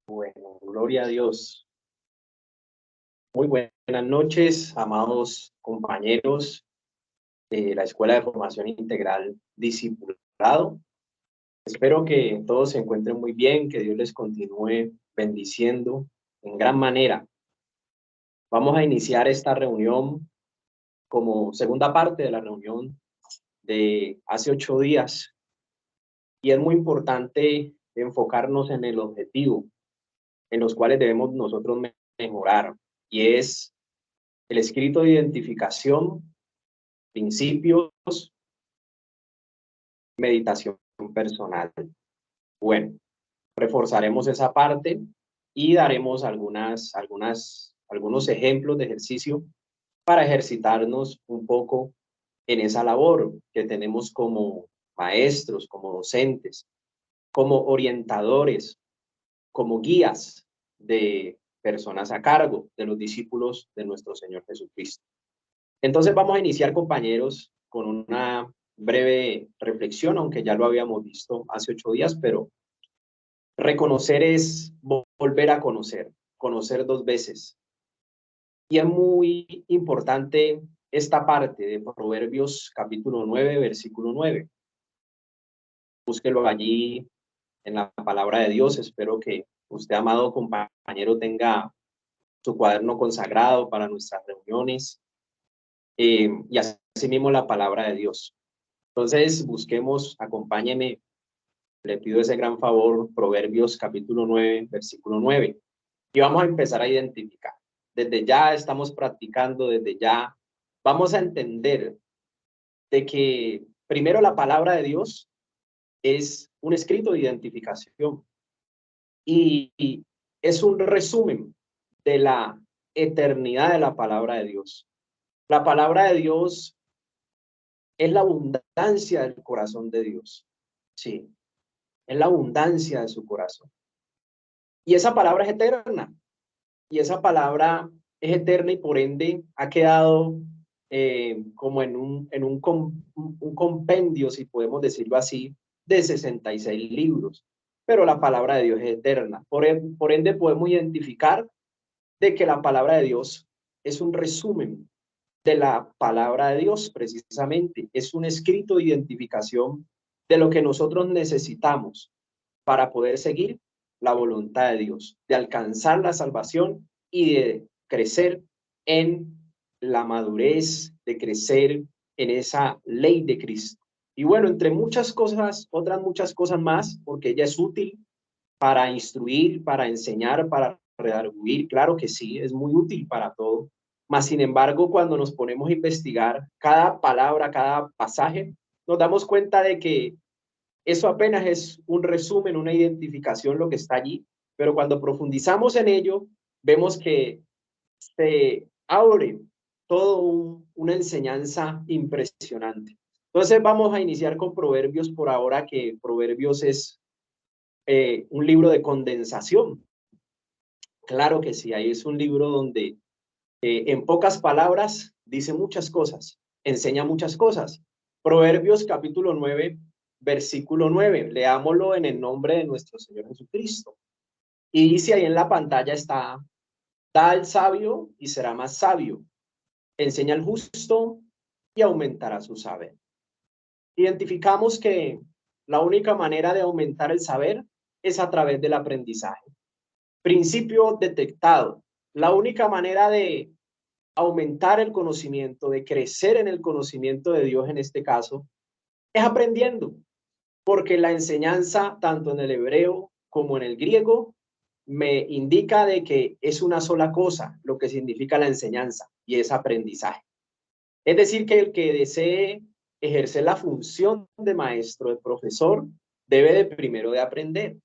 Bueno, gloria a Dios. Muy buenas noches, amados compañeros de la Escuela de Formación Integral Discipulado. Espero que todos se encuentren muy bien, que Dios les continúe bendiciendo en gran manera. Vamos a iniciar esta reunión como segunda parte de la reunión de hace 8 días. Y es muy importante enfocarnos en el objetivo en los cuales debemos nosotros mejorar, y es el escrito de identificación, principios, meditación personal. Bueno, reforzaremos esa parte y daremos algunos ejemplos de ejercicio para ejercitarnos un poco en esa labor que tenemos como maestros, como docentes, como orientadores, como guías de personas a cargo de los discípulos de nuestro Señor Jesucristo. Entonces vamos a iniciar, compañeros, con una breve reflexión, aunque ya lo habíamos visto hace 8 días, pero reconocer es volver a conocer 2 veces. Y es muy importante esta parte de Proverbios capítulo 9, versículo 9. Búsquelo allí en la palabra de Dios. Espero que usted, amado compañero, tenga su cuaderno consagrado para nuestras reuniones, y así mismo la palabra de Dios. Entonces, busquemos, acompáñeme, le pido ese gran favor, Proverbios capítulo 9, versículo 9. Y vamos a empezar a identificar. Desde ya estamos practicando, desde ya vamos a entender de que primero la palabra de Dios es un escrito de identificación y es un resumen de la eternidad de la palabra de Dios. La palabra de Dios es la abundancia del corazón de Dios. Sí, es la abundancia de su corazón. Y esa palabra es eterna. Y esa palabra es eterna y por ende ha quedado como en un compendio, si podemos decirlo así, de 66 libros. Pero la palabra de Dios es eterna. Por ende podemos identificar de que la palabra de Dios es un resumen de la palabra de Dios, precisamente. Es un escrito de identificación de lo que nosotros necesitamos para poder seguir la voluntad de Dios, de alcanzar la salvación y de crecer en la madurez, de crecer en esa ley de Cristo. Y bueno, entre muchas cosas, otras muchas cosas más, porque ella es útil para instruir, para enseñar, para redarguir, claro que sí, es muy útil para todo. Mas, sin embargo, cuando nos ponemos a investigar cada palabra, cada pasaje, nos damos cuenta de que eso apenas es un resumen, una identificación, lo que está allí, pero cuando profundizamos en ello, vemos que se abre una enseñanza impresionante. Entonces vamos a iniciar con Proverbios por ahora, que Proverbios es un libro de condensación. Claro que sí, ahí es un libro donde en pocas palabras dice muchas cosas, enseña muchas cosas. Proverbios capítulo 9, versículo 9. Leámoslo en el nombre de nuestro Señor Jesucristo. Y dice ahí en la pantalla está: da al sabio y será más sabio, enseña al justo y aumentará su saber. Identificamos que la única manera de aumentar el saber es a través del aprendizaje. Principio detectado. La única manera de aumentar el conocimiento, de crecer en el conocimiento de Dios en este caso, es aprendiendo, porque la enseñanza, tanto en el hebreo como en el griego, me indica de que es una sola cosa lo que significa la enseñanza, y es aprendizaje. Es decir, que el que desee ejercer la función de maestro, de profesor, debe de primero de aprender.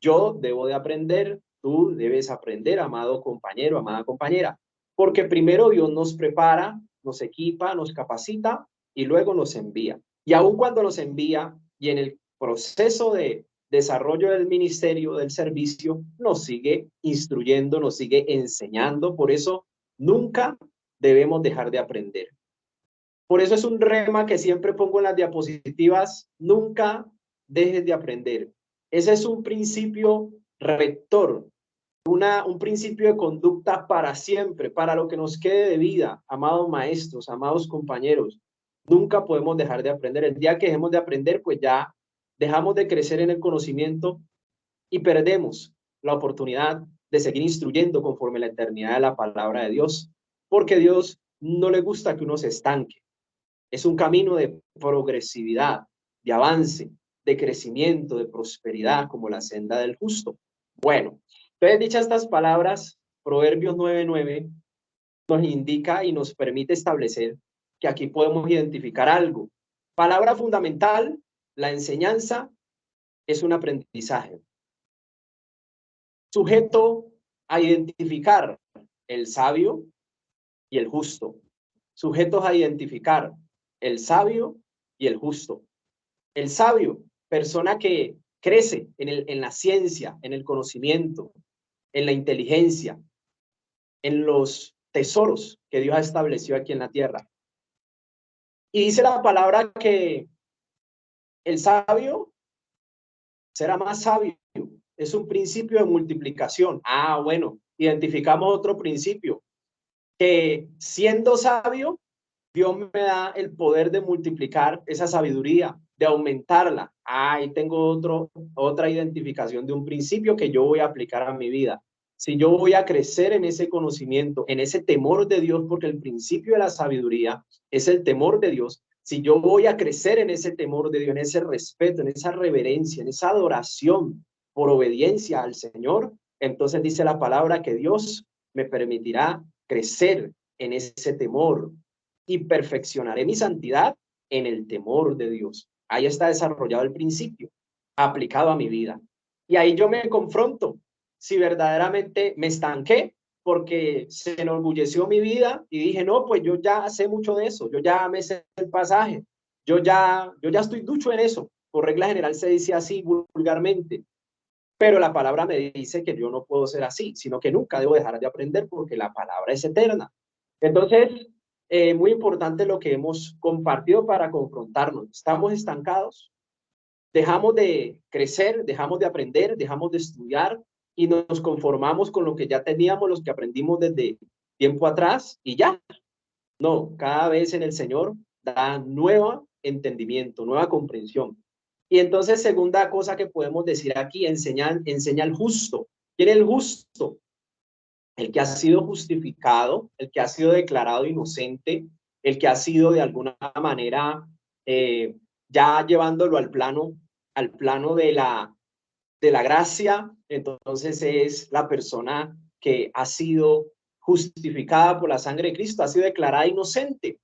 Yo debo de aprender, tú debes aprender, amado compañero, amada compañera, porque primero Dios nos prepara, nos equipa, nos capacita y luego nos envía. Y aun cuando nos envía y en el proceso de desarrollo del ministerio, del servicio, nos sigue instruyendo, nos sigue enseñando. Por eso nunca debemos dejar de aprender. Por eso es un rema que siempre pongo en las diapositivas: nunca dejes de aprender. Ese es un principio rector un principio de conducta para siempre, para lo que nos quede de vida, amados maestros, amados compañeros. Nunca podemos dejar de aprender. El día que dejemos de aprender, pues ya dejamos de crecer en el conocimiento y perdemos la oportunidad de seguir instruyendo conforme la eternidad de la palabra de Dios, porque Dios no le gusta que uno se estanque. Es un camino de progresividad, de avance, de crecimiento, de prosperidad, como la senda del justo. Bueno, entonces dichas estas palabras, Proverbios 9:9 nos indica y nos permite establecer que aquí podemos identificar algo. Palabra fundamental, la enseñanza es un aprendizaje. Sujeto a identificar el sabio y el justo. Sujetos a identificar el sabio y el justo. El sabio, persona que crece en la ciencia, en el conocimiento, en la inteligencia, en los tesoros que Dios ha establecido aquí en la tierra. Y dice la palabra que el sabio será más sabio. Es un principio de multiplicación. Ah, bueno, identificamos otro principio, que siendo sabio, Dios me da el poder de multiplicar esa sabiduría, de aumentarla. Ahí tengo otra identificación de un principio que yo voy a aplicar a mi vida. Si yo voy a crecer en ese conocimiento, en ese temor de Dios, porque el principio de la sabiduría es el temor de Dios. Si yo voy a crecer en ese temor de Dios, en ese respeto, en esa reverencia, en esa adoración por obediencia al Señor, entonces dice la palabra que Dios me permitirá crecer en ese temor y perfeccionaré mi santidad en el temor de Dios. Ahí está desarrollado el principio, aplicado a mi vida. Y ahí yo me confronto si verdaderamente me estanqué porque se enorgulleció mi vida y dije, no, pues yo ya sé mucho de eso, yo ya me sé el pasaje, yo ya estoy ducho en eso. Por regla general se dice así vulgarmente, pero la palabra me dice que yo no puedo ser así, sino que nunca debo dejar de aprender porque la palabra es eterna. Entonces, muy importante lo que hemos compartido para confrontarnos. ¿Estamos estancados? ¿Dejamos de crecer, dejamos de aprender, dejamos de estudiar y nos conformamos con lo que ya teníamos, los que aprendimos desde tiempo atrás y ya? No, cada vez en el Señor da nuevo entendimiento, nueva comprensión. Y entonces, segunda cosa que podemos decir aquí, enseña el justo. ¿Quién es el justo? El que ha sido justificado, el que ha sido declarado inocente, el que ha sido de alguna manera ya llevándolo al plano de la gracia, entonces es la persona que ha sido justificada por la sangre de Cristo, ha sido declarada inocente.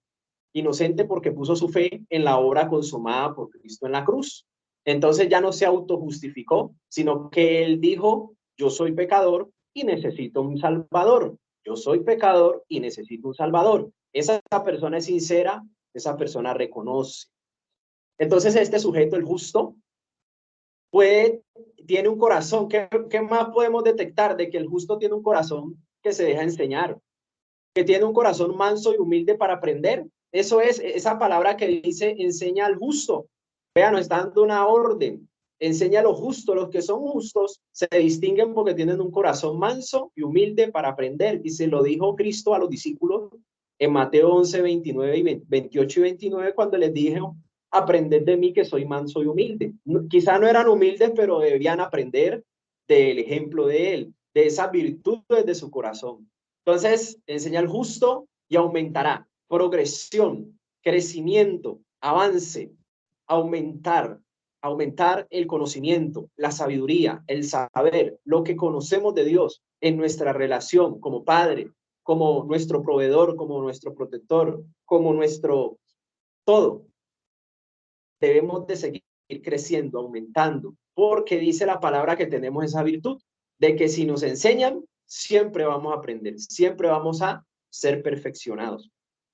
Inocente porque puso su fe en la obra consumada por Cristo en la cruz. Entonces ya no se autojustificó, sino que él dijo, yo soy pecador y necesito un salvador. Yo soy pecador y necesito un salvador. Esa persona es sincera, esa persona reconoce. Entonces este sujeto, el justo, tiene un corazón. ¿Qué más podemos detectar de que el justo tiene un corazón que se deja enseñar? Que tiene un corazón manso y humilde para aprender. Eso es esa palabra que dice, enseña al justo. Vean, nos está dando una orden. Enseña a lo justo. Los que son justos se distinguen porque tienen un corazón manso y humilde para aprender. Y se lo dijo Cristo a los discípulos en Mateo 11, 29 y 28 y 29, cuando les dijo, aprended de mí que soy manso y humilde. Quizá no eran humildes, pero debían aprender del ejemplo de él, de esas virtudes de su corazón. Entonces, enseña al justo y aumentará. Progresión, crecimiento, avance, aumentar el conocimiento, la sabiduría, el saber, lo que conocemos de Dios en nuestra relación como padre, como nuestro proveedor, como nuestro protector, como nuestro todo. Debemos de seguir creciendo, aumentando, porque dice la palabra que tenemos esa virtud de que si nos enseñan, siempre vamos a aprender, siempre vamos a ser perfeccionados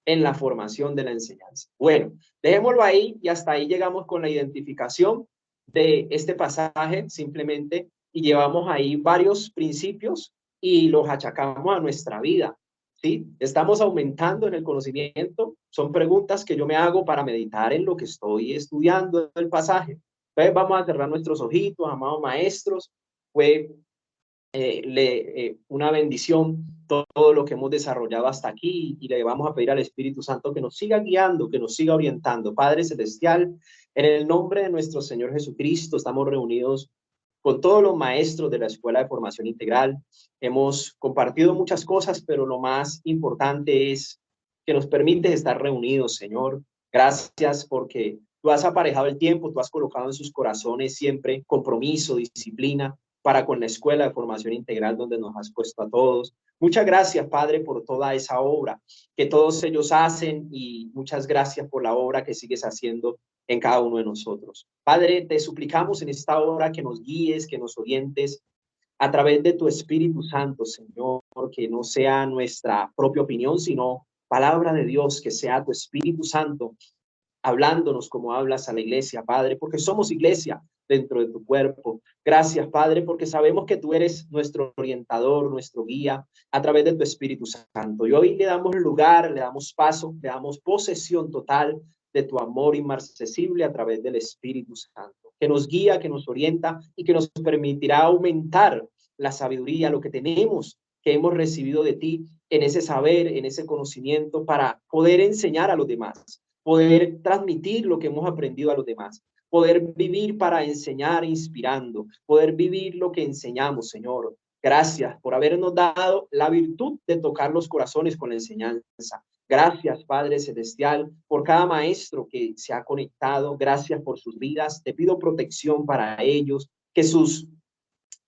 en la formación de la enseñanza. Bueno, dejémoslo ahí y hasta ahí llegamos con la identificación de este pasaje simplemente y llevamos ahí varios principios y los achacamos a nuestra vida. ¿Sí? Estamos aumentando en el conocimiento. Son preguntas que yo me hago para meditar en lo que estoy estudiando el pasaje. Entonces vamos a cerrar nuestros ojitos, amados maestros. Fue una bendición todo lo que hemos desarrollado hasta aquí, y le vamos a pedir al Espíritu Santo que nos siga guiando, que nos siga orientando. Padre Celestial, en el nombre de nuestro Señor Jesucristo, estamos reunidos con todos los maestros de la Escuela de Formación Integral. Hemos compartido muchas cosas, pero lo más importante es que nos permites estar reunidos, Señor. Gracias porque tú has aparejado el tiempo, tú has colocado en sus corazones siempre compromiso, disciplina para con la Escuela de Formación Integral donde nos has puesto a todos. Muchas gracias, Padre, por toda esa obra que todos ellos hacen, y muchas gracias por la obra que sigues haciendo en cada uno de nosotros. Padre, te suplicamos en esta hora que nos guíes, que nos orientes a través de tu Espíritu Santo, Señor, que no sea nuestra propia opinión, sino palabra de Dios, que sea tu Espíritu Santo hablándonos como hablas a la iglesia, Padre, porque somos iglesia dentro de tu cuerpo. Gracias, Padre, porque sabemos que tú eres nuestro orientador, nuestro guía, a través de tu Espíritu Santo. Y hoy le damos lugar, le damos paso, le damos posesión total de tu amor inmarcesible a través del Espíritu Santo, que nos guía, que nos orienta y que nos permitirá aumentar la sabiduría, lo que tenemos, que hemos recibido de ti, en ese saber, en ese conocimiento, para poder enseñar a los demás, poder transmitir lo que hemos aprendido a los demás, poder vivir para enseñar inspirando, poder vivir lo que enseñamos, Señor. Gracias por habernos dado la virtud de tocar los corazones con la enseñanza. Gracias, Padre Celestial, por cada maestro que se ha conectado. Gracias por sus vidas. Te pido protección para ellos, que sus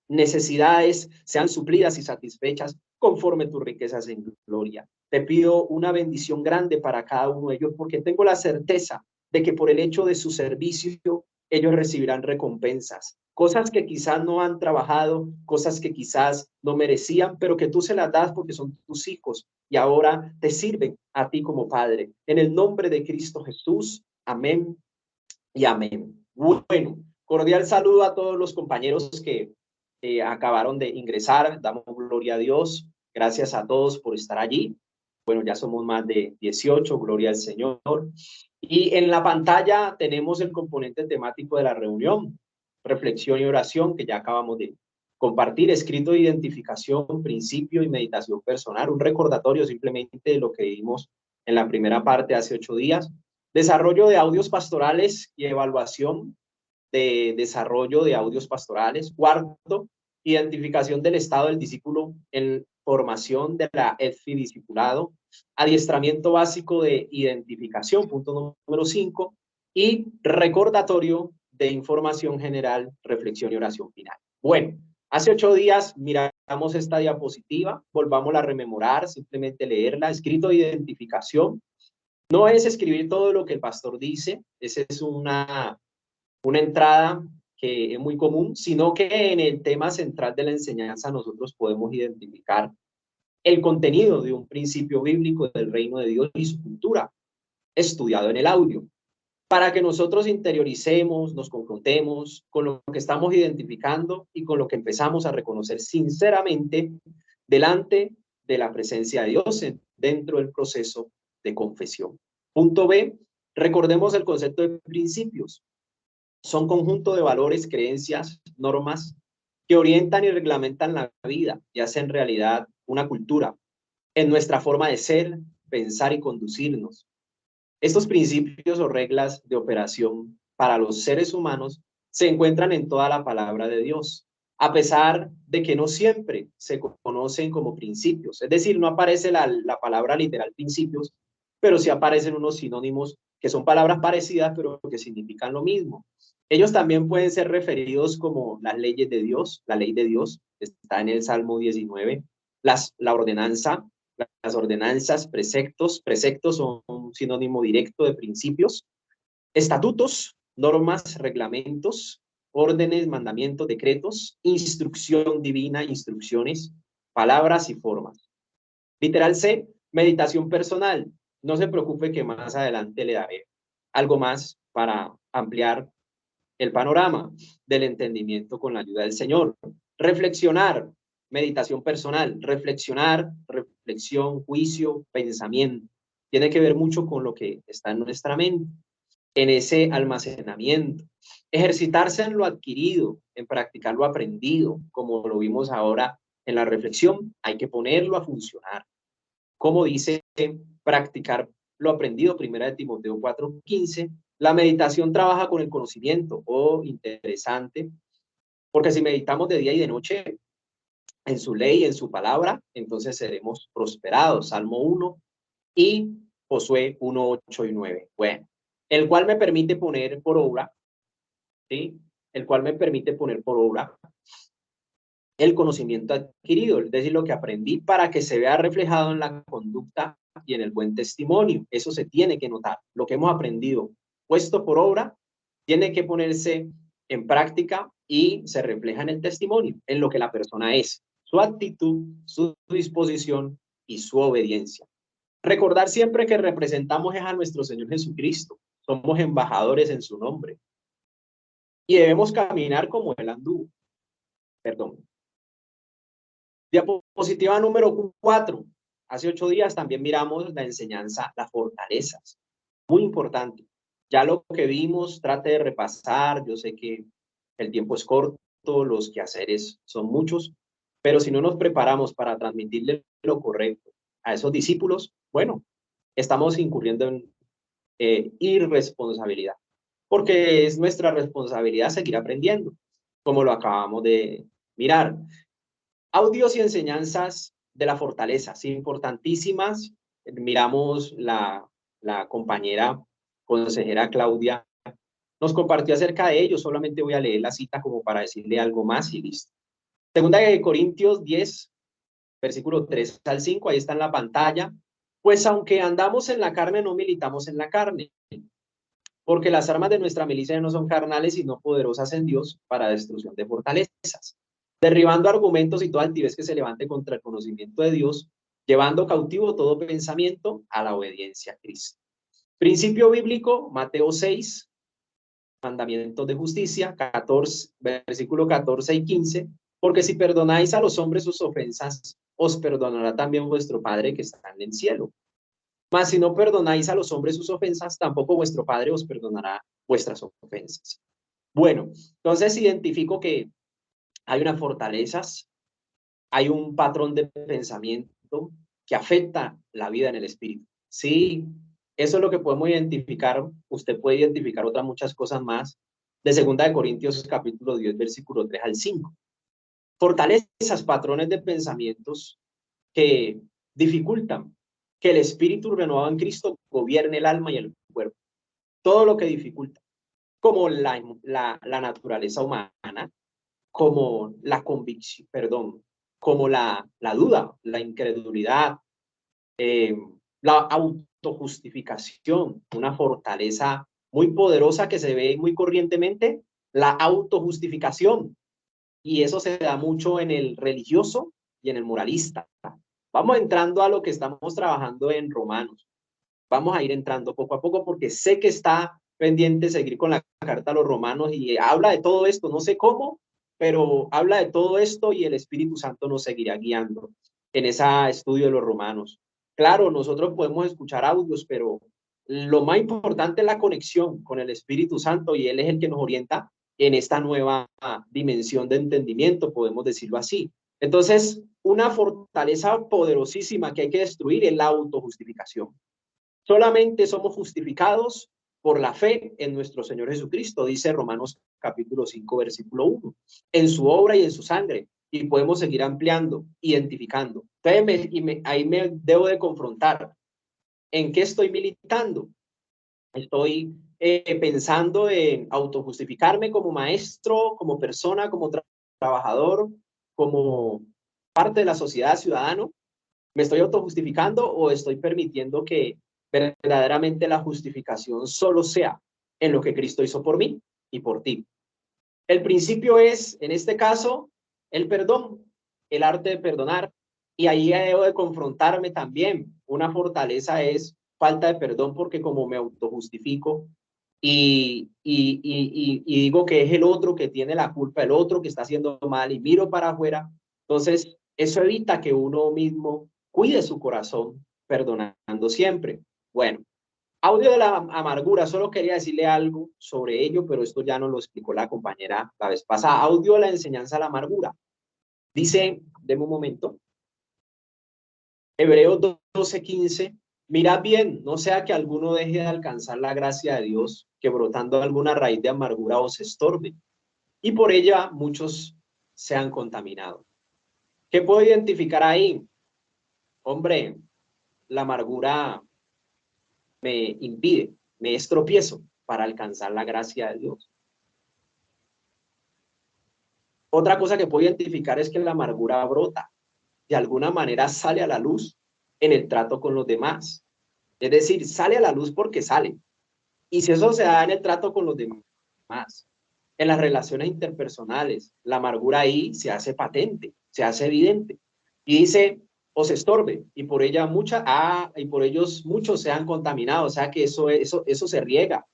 necesidades sean suplidas y satisfechas conforme tus riquezas en gloria. Te pido una bendición grande para cada uno de ellos, porque tengo la certeza de que por el hecho de su servicio ellos recibirán recompensas, cosas que quizás no han trabajado, cosas que quizás no merecían, pero que tú se las das porque son tus hijos y ahora te sirven a ti como Padre. En el nombre de Cristo Jesús, amén y amén. Bueno, cordial saludo a todos los compañeros que acabaron de ingresar. Damos gloria a Dios. Gracias a todos por estar allí. Bueno, ya somos más de 18, gloria al Señor. Y en la pantalla tenemos el componente temático de la reunión, reflexión y oración, que ya acabamos de compartir, escrito de identificación, principio y meditación personal, un recordatorio simplemente de lo que vimos en la primera parte hace 8 días, desarrollo de audios pastorales y evaluación de desarrollo de audios pastorales. Cuarto, identificación del estado del discípulo en formación de la EDFI discipulado. Adiestramiento básico de identificación, punto número 5. Y recordatorio de información general, reflexión y oración final. Bueno, hace 8 días miramos esta diapositiva, volvamos a rememorar, simplemente leerla. Escrito de identificación. No es escribir todo lo que el pastor dice, esa es una entrada que es muy común, sino que en el tema central de la enseñanza nosotros podemos identificar el contenido de un principio bíblico del reino de Dios y su cultura, estudiado en el audio, para que nosotros interioricemos, nos confrontemos con lo que estamos identificando y con lo que empezamos a reconocer sinceramente delante de la presencia de Dios dentro del proceso de confesión. Punto B, recordemos el concepto de principios. Son conjunto de valores, creencias, normas que orientan y reglamentan la vida y hacen realidad una cultura en nuestra forma de ser, pensar y conducirnos. Estos principios o reglas de operación para los seres humanos se encuentran en toda la palabra de Dios, a pesar de que no siempre se conocen como principios. Es decir, no aparece la palabra literal principios, pero sí aparecen unos sinónimos que son palabras parecidas, pero que significan lo mismo. Ellos también pueden ser referidos como las leyes de Dios, la ley de Dios, está en el Salmo 19, la ordenanza, las ordenanzas, preceptos son un sinónimo directo de principios, estatutos, normas, reglamentos, órdenes, mandamientos, decretos, instrucción divina, instrucciones, palabras y formas. Literal C, meditación personal. No se preocupe que más adelante le daré algo más para ampliar el panorama del entendimiento con la ayuda del Señor. Reflexionar, meditación personal, reflexionar, reflexión, juicio, pensamiento. Tiene que ver mucho con lo que está en nuestra mente. en ese almacenamiento. Ejercitarse en lo adquirido, en practicar lo aprendido, como lo vimos ahora en la reflexión, hay que ponerlo a funcionar. Como dice, practicar lo aprendido, 1 Timoteo 4:15, la meditación trabaja con el conocimiento. Oh, interesante, porque si meditamos de día y de noche en su ley, en su palabra, entonces seremos prosperados. Salmo 1 y Josué 1, 8 y 9. Bueno, el cual me permite poner por obra, ¿sí? El cual me permite poner por obra el conocimiento adquirido, es decir, lo que aprendí, para que se vea reflejado en la conducta y en el buen testimonio. Eso se tiene que notar. Lo que hemos aprendido puesto por obra tiene que ponerse en práctica y se refleja en el testimonio, en lo que la persona es, su actitud, su disposición y su obediencia. Recordar siempre que representamos a nuestro Señor Jesucristo. Somos embajadores en su nombre. Y debemos caminar como Él anduvo. Perdón. Diapositiva número 4. Hace 8 días también miramos la enseñanza, las fortalezas. Muy importante. Ya lo que vimos, trate de repasar. Yo sé que el tiempo es corto, los quehaceres son muchos, pero si no nos preparamos para transmitirle lo correcto a esos discípulos, bueno, estamos incurriendo en irresponsabilidad, porque es nuestra responsabilidad seguir aprendiendo, como lo acabamos de mirar. Audios y enseñanzas de la fortaleza, sí, importantísimas. Miramos la compañera consejera Claudia nos compartió acerca de ello. Solamente voy a leer la cita como para decirle algo más y listo. Segunda de Corintios 10, versículo 3 al 5, ahí está en la pantalla. Pues aunque andamos en la carne, no militamos en la carne, porque las armas de nuestra milicia no son carnales, sino poderosas en Dios para destrucción de fortalezas, derribando argumentos y toda altivez que se levante contra el conocimiento de Dios, llevando cautivo todo pensamiento a la obediencia a Cristo. Principio bíblico, Mateo 6, mandamientos de justicia, 14, versículo 14 y 15, porque si perdonáis a los hombres sus ofensas, os perdonará también vuestro Padre que está en el cielo. Mas si no perdonáis a los hombres sus ofensas, tampoco vuestro Padre os perdonará vuestras ofensas. Bueno, entonces identifico que hay unas fortalezas, hay un patrón de pensamiento que afecta la vida en el espíritu. Sí, eso es lo que podemos identificar. Usted puede identificar otras muchas cosas más de 2 Corintios capítulo 10, versículo 3 al 5. Fortalezas, patrones de pensamientos que dificultan que el espíritu renovado en Cristo gobierne el alma y el cuerpo. Todo lo que dificulta, como la naturaleza humana, como la convicción, perdón, como la duda, la incredulidad, la autojustificación, una fortaleza muy poderosa que se ve muy corrientemente, la autojustificación. Y eso se da mucho en el religioso y en el moralista. Vamos entrando a lo que estamos trabajando en Romanos. Vamos a ir entrando poco a poco porque sé que está pendiente seguir con la carta a los Romanos y habla de todo esto, no sé cómo, pero habla de todo esto y el Espíritu Santo nos seguirá guiando en ese estudio de los Romanos. Claro, nosotros podemos escuchar audios, pero lo más importante es la conexión con el Espíritu Santo y Él es el que nos orienta en esta nueva dimensión de entendimiento, podemos decirlo así. Entonces, una fortaleza poderosísima que hay que destruir es la autojustificación. Solamente somos justificados por la fe en nuestro Señor Jesucristo, dice Romanos capítulo 5, versículo 1, en su obra y en su sangre, y podemos seguir ampliando, identificando. Entonces, ahí me debo de confrontar. ¿En qué estoy militando? Estoy pensando en autojustificarme como maestro, como persona, como trabajador, como parte de la sociedad, ciudadano. ¿Me estoy autojustificando o estoy permitiendo que verdaderamente la justificación solo sea en lo que Cristo hizo por mí y por ti? El principio es, en este caso, el perdón, el arte de perdonar. Y ahí debo de confrontarme también. Una fortaleza es falta de perdón porque como me autojustifico y digo que es el otro que tiene la culpa, el otro que está haciendo mal y miro para afuera, entonces eso evita que uno mismo cuide su corazón perdonando siempre. Bueno, Audio de la amargura, solo quería decirle algo sobre ello, pero esto ya nos lo explicó la compañera la vez pasada. Audio de la enseñanza de la amargura. Dice, deme un momento, Hebreos 12:15, mirad bien, no sea que alguno deje de alcanzar la gracia de Dios, que brotando alguna raíz de amargura os estorbe, y por ella muchos se han contaminado. ¿Qué puedo identificar ahí? Hombre, la amargura me impide, me es tropiezo para alcanzar la gracia de Dios. Otra cosa que puedo identificar es que la amargura brota, de alguna manera sale a la luz en el trato con los demás. Es decir, sale a la luz porque sale. Y si eso se da en el trato con los demás, en las relaciones interpersonales, la amargura ahí se hace patente, se hace evidente. Y dice, os estorbe, y por ella y por ellos muchos se han contaminado, o sea que eso se riega.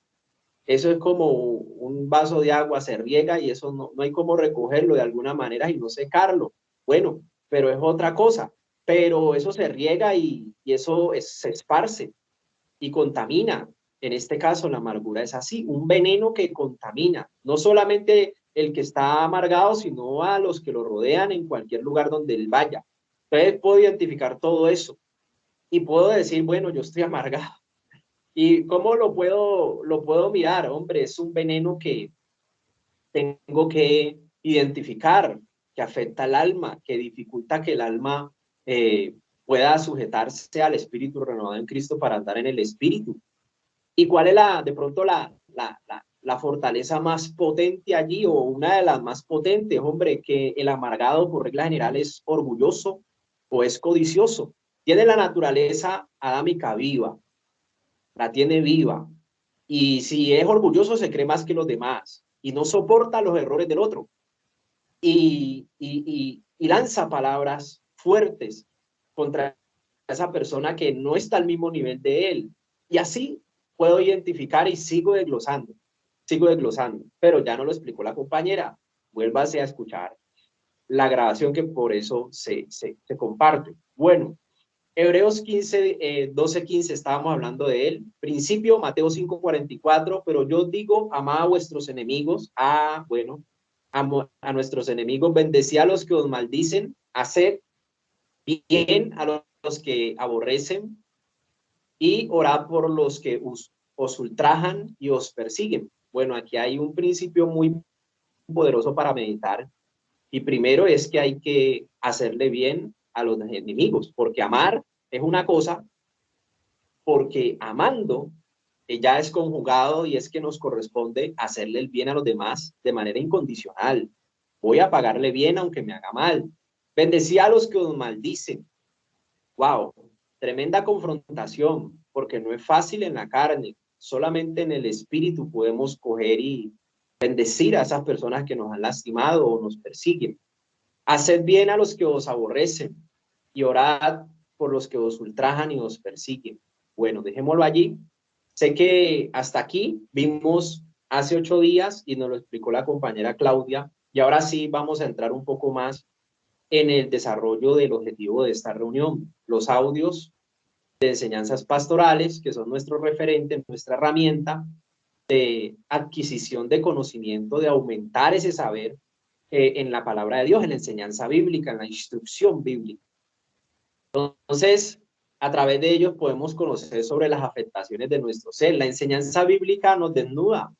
Eso es como un vaso de agua, se riega y eso no hay cómo recogerlo de alguna manera y no secarlo. Bueno, pero es otra cosa. Pero eso se riega y eso se esparce y contamina. En este caso, la amargura es así, un veneno que contamina, no solamente el que está amargado, sino a los que lo rodean en cualquier lugar donde él vaya. Entonces puedo identificar todo eso y puedo decir, bueno, yo estoy amargado. ¿Y cómo lo puedo mirar? Hombre, es un veneno que tengo que identificar, que afecta al alma, que dificulta que el alma pueda sujetarse al espíritu renovado en Cristo para andar en el espíritu. ¿Y cuál es de pronto la fortaleza más potente allí o una de las más potentes? Hombre, que el amargado por regla general es orgulloso o es codicioso. Tiene la naturaleza adámica viva, la tiene viva. Y si es orgulloso se cree más que los demás y no soporta los errores del otro. Y lanza palabras fuertes contra esa persona que no está al mismo nivel de él. Y así puedo identificar y sigo desglosando, pero ya no lo explicó la compañera. Vuélvase a escuchar la grabación que por eso se comparte. Bueno, Hebreos 12:15 estábamos hablando de él. Principio, Mateo 5:44, pero yo digo, amad a vuestros enemigos, a nuestros enemigos, bendecid a los que os maldicen, haced bien a los que aborrecen y orad por los que os ultrajan y os persiguen. Bueno, aquí hay un principio muy poderoso para meditar. Y primero es que hay que hacerle bien a los enemigos, porque amar es una cosa, porque amando ya es conjugado y es que nos corresponde hacerle el bien a los demás de manera incondicional. Voy a pagarle bien aunque me haga mal. Bendecí a los que os maldicen. Wow, tremenda confrontación, porque no es fácil en la carne, solamente en el espíritu podemos coger y bendecir a esas personas que nos han lastimado o nos persiguen. Haced bien a los que os aborrecen y orad por los que os ultrajan y os persiguen. Bueno, dejémoslo allí. Sé que hasta aquí vimos hace 8 días y nos lo explicó la compañera Claudia, y ahora sí vamos a entrar un poco más en el desarrollo del objetivo de esta reunión, los audios de enseñanzas pastorales, que son nuestro referente, nuestra herramienta de adquisición de conocimiento, de aumentar ese saber en la palabra de Dios, en la enseñanza bíblica, en la instrucción bíblica. Entonces, a través de ellos podemos conocer sobre las afectaciones de nuestro ser. La enseñanza bíblica nos desnuda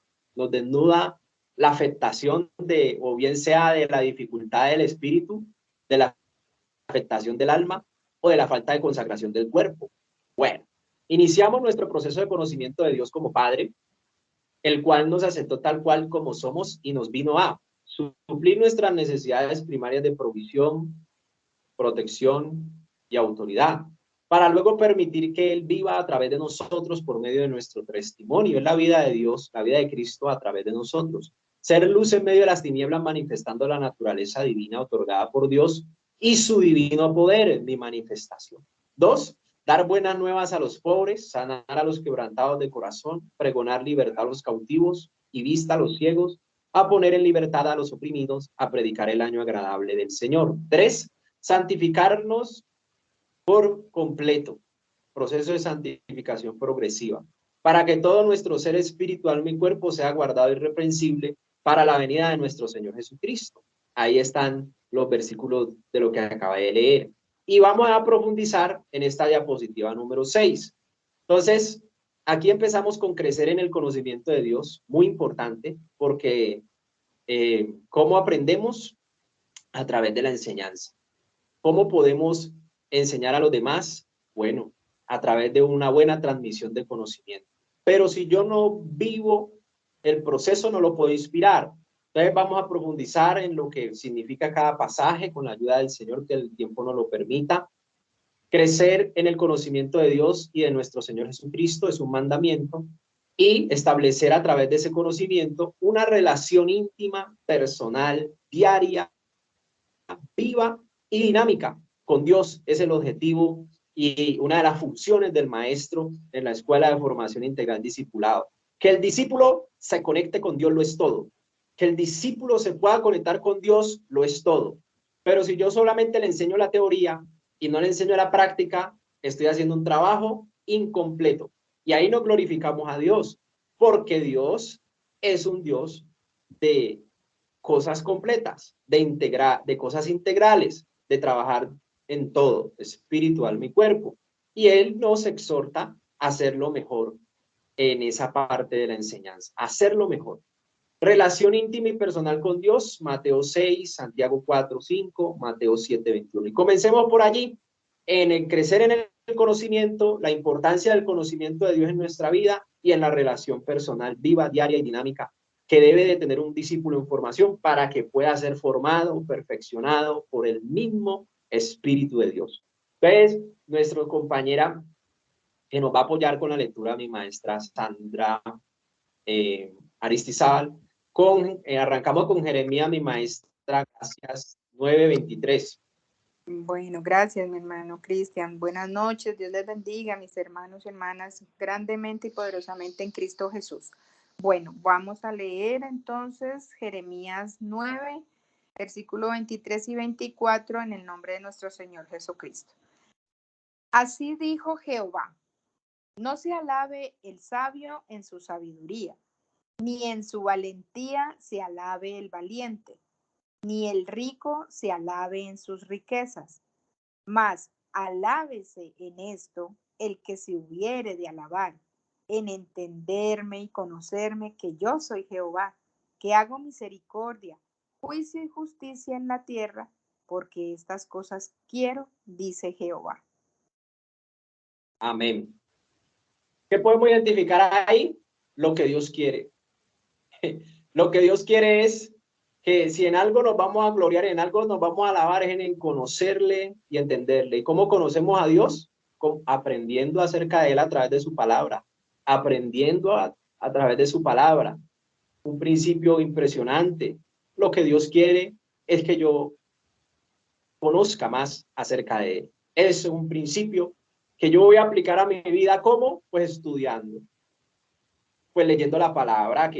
la afectación de, o bien sea de la dificultad del espíritu, de la afectación del alma o de la falta de consagración del cuerpo. Bueno, iniciamos nuestro proceso de conocimiento de Dios como Padre, el cual nos aceptó tal cual como somos y nos vino a suplir nuestras necesidades primarias de provisión, protección y autoridad, para luego permitir que Él viva a través de nosotros por medio de nuestro testimonio. Es la vida de Dios, la vida de Cristo a través de nosotros. Ser luz en medio de las tinieblas, manifestando la naturaleza divina otorgada por Dios y su divino poder en mi manifestación. 2, dar buenas nuevas a los pobres, sanar a los quebrantados de corazón, pregonar libertad a los cautivos y vista a los ciegos, a poner en libertad a los oprimidos, a predicar el año agradable del Señor. 3, santificarnos por completo, proceso de santificación progresiva. para que todo nuestro ser espiritual, mi cuerpo, sea guardado irreprensible para la venida de nuestro Señor Jesucristo. Ahí están los versículos de lo que acabé de leer. Y vamos a profundizar en esta diapositiva número 6. Entonces, aquí empezamos con crecer en el conocimiento de Dios, muy importante, porque ¿cómo aprendemos? A través de la enseñanza. ¿Cómo podemos enseñar a los demás? Bueno, a través de una buena transmisión de conocimiento. Pero si yo no vivo el proceso, no lo puedo inspirar. Entonces vamos a profundizar en lo que significa cada pasaje con la ayuda del Señor, que el tiempo nos lo permita. Crecer en el conocimiento de Dios y de nuestro Señor Jesucristo es un mandamiento, y establecer a través de ese conocimiento una relación íntima, personal, diaria, viva y dinámica con Dios. Es el objetivo y una de las funciones del maestro en la Escuela de Formación Integral Discipulado. Que el discípulo se conecte con Dios lo es todo. Que el discípulo se pueda conectar con Dios lo es todo. Pero si yo solamente le enseño la teoría y no le enseño la práctica, estoy haciendo un trabajo incompleto. Y ahí no glorificamos a Dios, porque Dios es un Dios de cosas completas, de cosas integrales, de trabajar en todo, espiritual, mi cuerpo. Y Él nos exhorta a hacerlo mejor en esa parte de la enseñanza, hacerlo mejor. Relación íntima y personal con Dios, Mateo 6, Santiago 4, 5, Mateo 7, 21. Y comencemos por allí, en el crecer en el conocimiento, la importancia del conocimiento de Dios en nuestra vida y en la relación personal viva, diaria y dinámica que debe de tener un discípulo en formación para que pueda ser formado, perfeccionado por el mismo Espíritu de Dios. Entonces, nuestra compañera que nos va a apoyar con la lectura, mi maestra Sandra Aristizábal, arrancamos con Jeremías, mi maestra, gracias, 9:23. Bueno, gracias, mi hermano Cristian. Buenas noches, Dios les bendiga, mis hermanos y hermanas, grandemente y poderosamente en Cristo Jesús. Bueno, vamos a leer entonces Jeremías 9, versículo 23 y 24 en el nombre de nuestro Señor Jesucristo. Así dijo Jehová: no se alabe el sabio en su sabiduría, ni en su valentía se alabe el valiente, ni el rico se alabe en sus riquezas, mas alábese en esto el que se hubiere de alabar, en entenderme y conocerme que yo soy Jehová, que hago misericordia, juicio y justicia en la tierra, porque estas cosas quiero, dice Jehová. Amén. ¿Qué podemos identificar ahí? Lo que Dios quiere. Lo que Dios quiere es que si en algo nos vamos a gloriar, en algo nos vamos a alabar, es en conocerle y entenderle. ¿Y cómo conocemos a Dios? Aprendiendo acerca de Él a través de su palabra, aprendiendo a través de su palabra. Un principio impresionante. Lo que Dios quiere es que yo conozca más acerca de Él. Es un principio que yo voy a aplicar a mi vida. ¿Cómo? Pues estudiando, pues leyendo la palabra,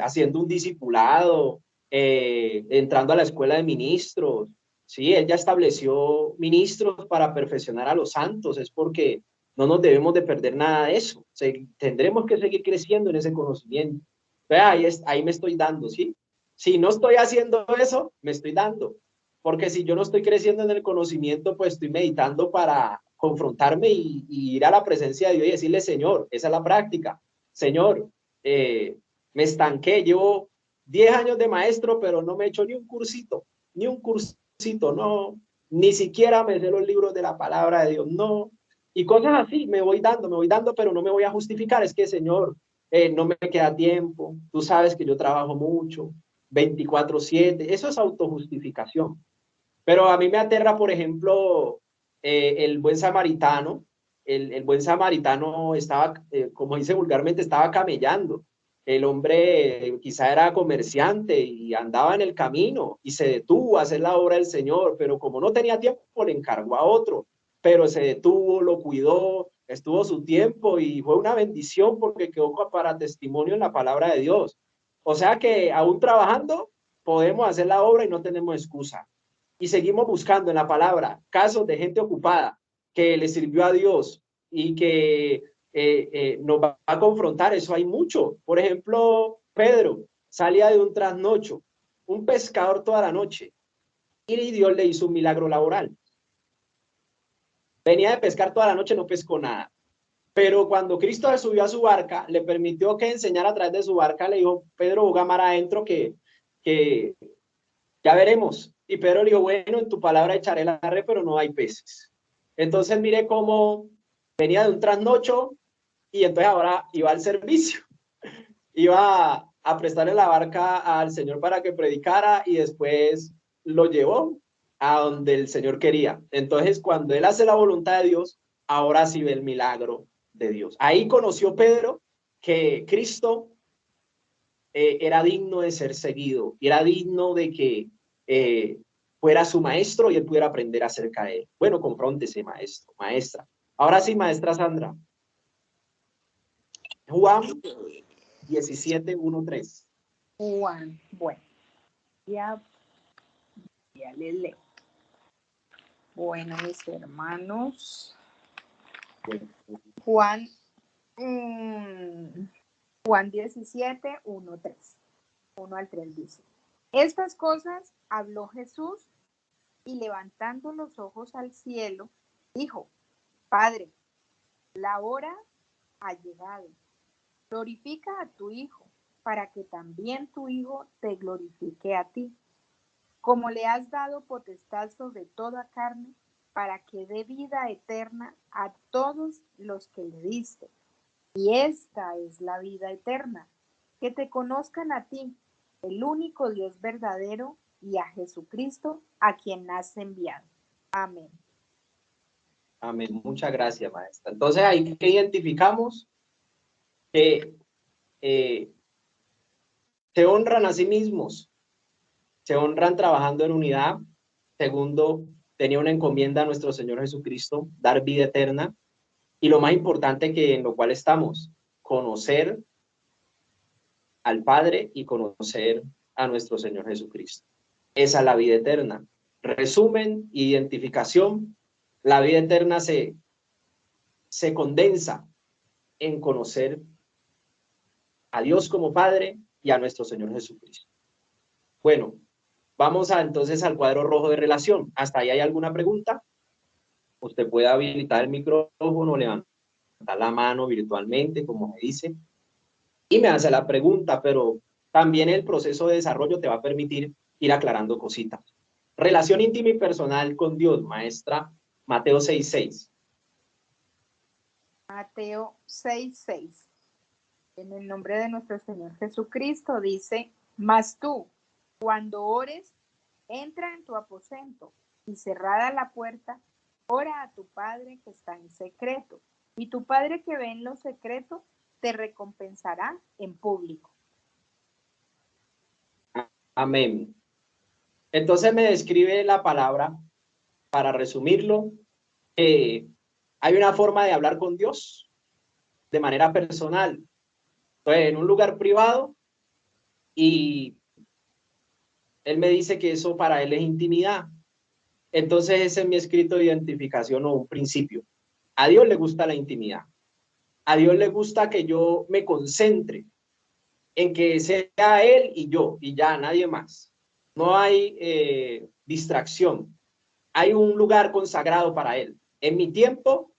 haciendo un discipulado, entrando a la escuela de ministros. Sí, Él ya estableció ministros para perfeccionar a los santos, es porque no nos debemos de perder nada de eso. Tendremos que seguir creciendo en ese conocimiento. Ahí me estoy dando, ¿sí? Si no estoy haciendo eso, me estoy dando. Porque si yo no estoy creciendo en el conocimiento, pues estoy meditando para confrontarme y ir a la presencia de Dios y decirle: Señor, esa es la práctica. Señor, me estanqué, llevo 10 años de maestro, pero no me he hecho ni un cursito, no, ni siquiera me sé los libros de la palabra de Dios, no. Y cosas así, me voy dando, pero no me voy a justificar. Es que, Señor, no me queda tiempo, tú sabes que yo trabajo mucho, 24/7, eso es autojustificación. Pero a mí me aterra, por ejemplo, el buen samaritano. El buen samaritano estaba, como dice vulgarmente, estaba camellando. El hombre quizá era comerciante y andaba en el camino y se detuvo a hacer la obra del Señor, pero como no tenía tiempo, le encargó a otro. Pero se detuvo, lo cuidó, estuvo su tiempo y fue una bendición porque quedó para testimonio en la palabra de Dios. O sea que aún trabajando podemos hacer la obra y no tenemos excusa. Y seguimos buscando en la palabra casos de gente ocupada que le sirvió a Dios y que nos va a confrontar. Eso hay mucho. Por ejemplo, Pedro salía de un trasnocho, un pescador toda la noche, y Dios le hizo un milagro laboral. Venía de pescar toda la noche, no pescó nada. Pero cuando Cristo subió a su barca, le permitió que enseñara a través de su barca, le dijo, Pedro, boga mar adentro que ya veremos. Y Pedro le dijo, bueno, en tu palabra echaré la red, pero no hay peces. Entonces mire cómo venía de un trasnocho y entonces ahora iba al servicio. Iba a prestarle la barca al Señor para que predicara y después lo llevó a donde el Señor quería. Entonces, cuando él hace la voluntad de Dios, ahora sí ve el milagro de Dios. Ahí conoció Pedro que Cristo era digno de ser seguido, y era digno de que fuera su maestro y él pudiera aprender acerca de él. Bueno, confróntese, maestro, maestra. Ahora sí, maestra Sandra. Juan 17:1-3. Juan, bueno, ya les leo. Bueno, mis hermanos, Juan 17, 1 al 3 dice, estas cosas habló Jesús y levantando los ojos al cielo, dijo, Padre, la hora ha llegado, glorifica a tu Hijo, para que también tu Hijo te glorifique a ti, como le has dado potestad sobre toda carne, para que dé vida eterna a todos los que le diste. Y esta es la vida eterna, que te conozcan a ti, el único Dios verdadero, y a Jesucristo, a quien has enviado. Amén. Amén. Muchas gracias, maestra. Entonces, ahí que identificamos que se honran a sí mismos, se honran trabajando en unidad. Segundo, tenía una encomienda a nuestro Señor Jesucristo, dar vida eterna. Y lo más importante que en lo cual estamos, conocer al Padre y conocer a nuestro Señor Jesucristo. Esa es la vida eterna. Resumen, identificación. La vida eterna se condensa en conocer a Dios como Padre y a nuestro Señor Jesucristo. Bueno, vamos entonces al cuadro rojo de relación. ¿Hasta ahí hay alguna pregunta? Usted puede habilitar el micrófono, levantar la mano virtualmente, como me dice, y me hace la pregunta, pero también el proceso de desarrollo te va a permitir ir aclarando cositas. Relación íntima y personal con Dios, maestra. Mateo 6:6. Mateo 6:6. En el nombre de nuestro Señor Jesucristo dice, mas tú, cuando ores, entra en tu aposento y cerrada la puerta, ora a tu Padre que está en secreto, y tu Padre que ve en lo secreto te recompensará en público. Amén. Entonces me describe la palabra, para resumirlo, hay una forma de hablar con Dios de manera personal. Entonces, en un lugar privado, y él me dice que eso para él es intimidad. Entonces ese es mi escrito de identificación o un principio. A Dios le gusta la intimidad. A Dios le gusta que yo me concentre en que sea Él y yo, y ya nadie más. No hay distracción. Hay un lugar consagrado para Él, en mi tiempo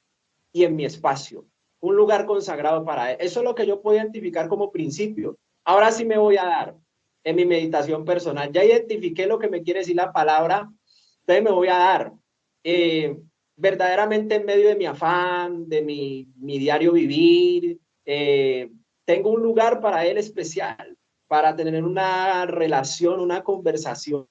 y en mi espacio. Un lugar consagrado para Él. Eso es lo que yo puedo identificar como principio. Ahora sí me voy a dar en mi meditación personal. Ya identifiqué lo que me quiere decir la palabra, entonces me voy a dar. Verdaderamente en medio de mi afán, de mi diario vivir, tengo un lugar para Él especial, para tener una relación, una conversación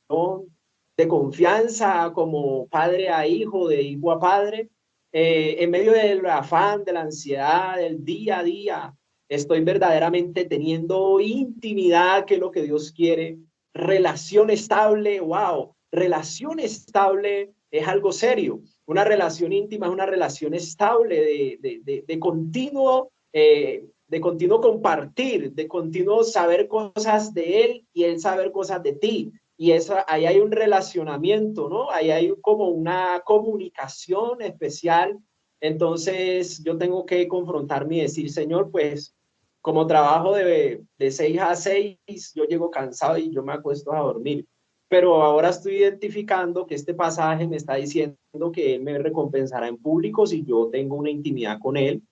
de confianza como padre a hijo, de hijo a padre. En medio del afán, de la ansiedad, del día a día, estoy verdaderamente teniendo intimidad, que es lo que Dios quiere, relación estable. Wow, relación estable es algo serio. Una relación íntima es una relación estable de continuo, de continuo compartir, de continuo saber cosas de Él y Él saber cosas de ti. Y ahí hay un relacionamiento, ¿no? Ahí hay como una comunicación especial Entonces yo tengo que confrontarme y decir, Señor, pues como trabajo de 6 a 6, yo llego cansado y yo me acuesto a dormir. Pero ahora estoy identificando que este pasaje me está diciendo que Él me recompensará en público si yo tengo una intimidad con Él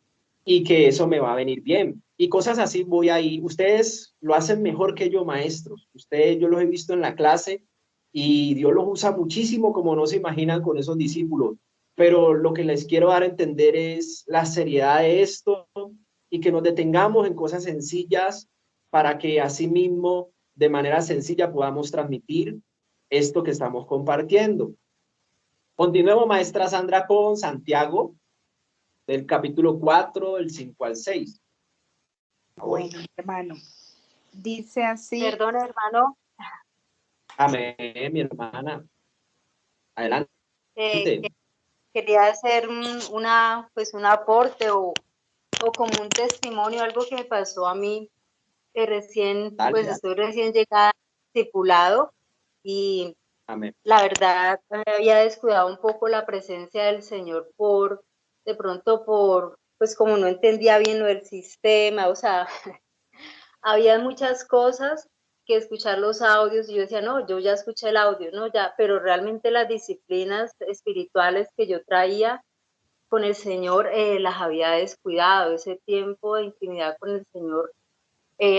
y que eso me va a venir bien. Y cosas así voy ahí. Ustedes lo hacen mejor que yo, maestros. Ustedes, yo los he visto en la clase y Dios los usa muchísimo como no se imaginan con esos discípulos. Pero lo que les quiero dar a entender es la seriedad de esto y que nos detengamos en cosas sencillas para que así mismo, de manera sencilla, podamos transmitir esto que estamos compartiendo. Continuemos, maestra Sandra, con Santiago, del capítulo 4, del 5 al 6. Bueno, hermano, dice así. Perdón, hermano, Amén, mi hermana. Adelante. que quería hacer pues un aporte o como un testimonio, algo que me pasó a mí recién, Dale, pues dale. estoy recién llegada al discipulado y Amén. la verdad había descuidado un poco la presencia del Señor de pronto pues como no entendía bien lo del sistema, o sea, había muchas cosas que escuchar los audios y yo decía, no, yo ya escuché el audio, no, ya, pero realmente las disciplinas espirituales que yo traía con el Señor las había descuidado, ese tiempo de intimidad con el Señor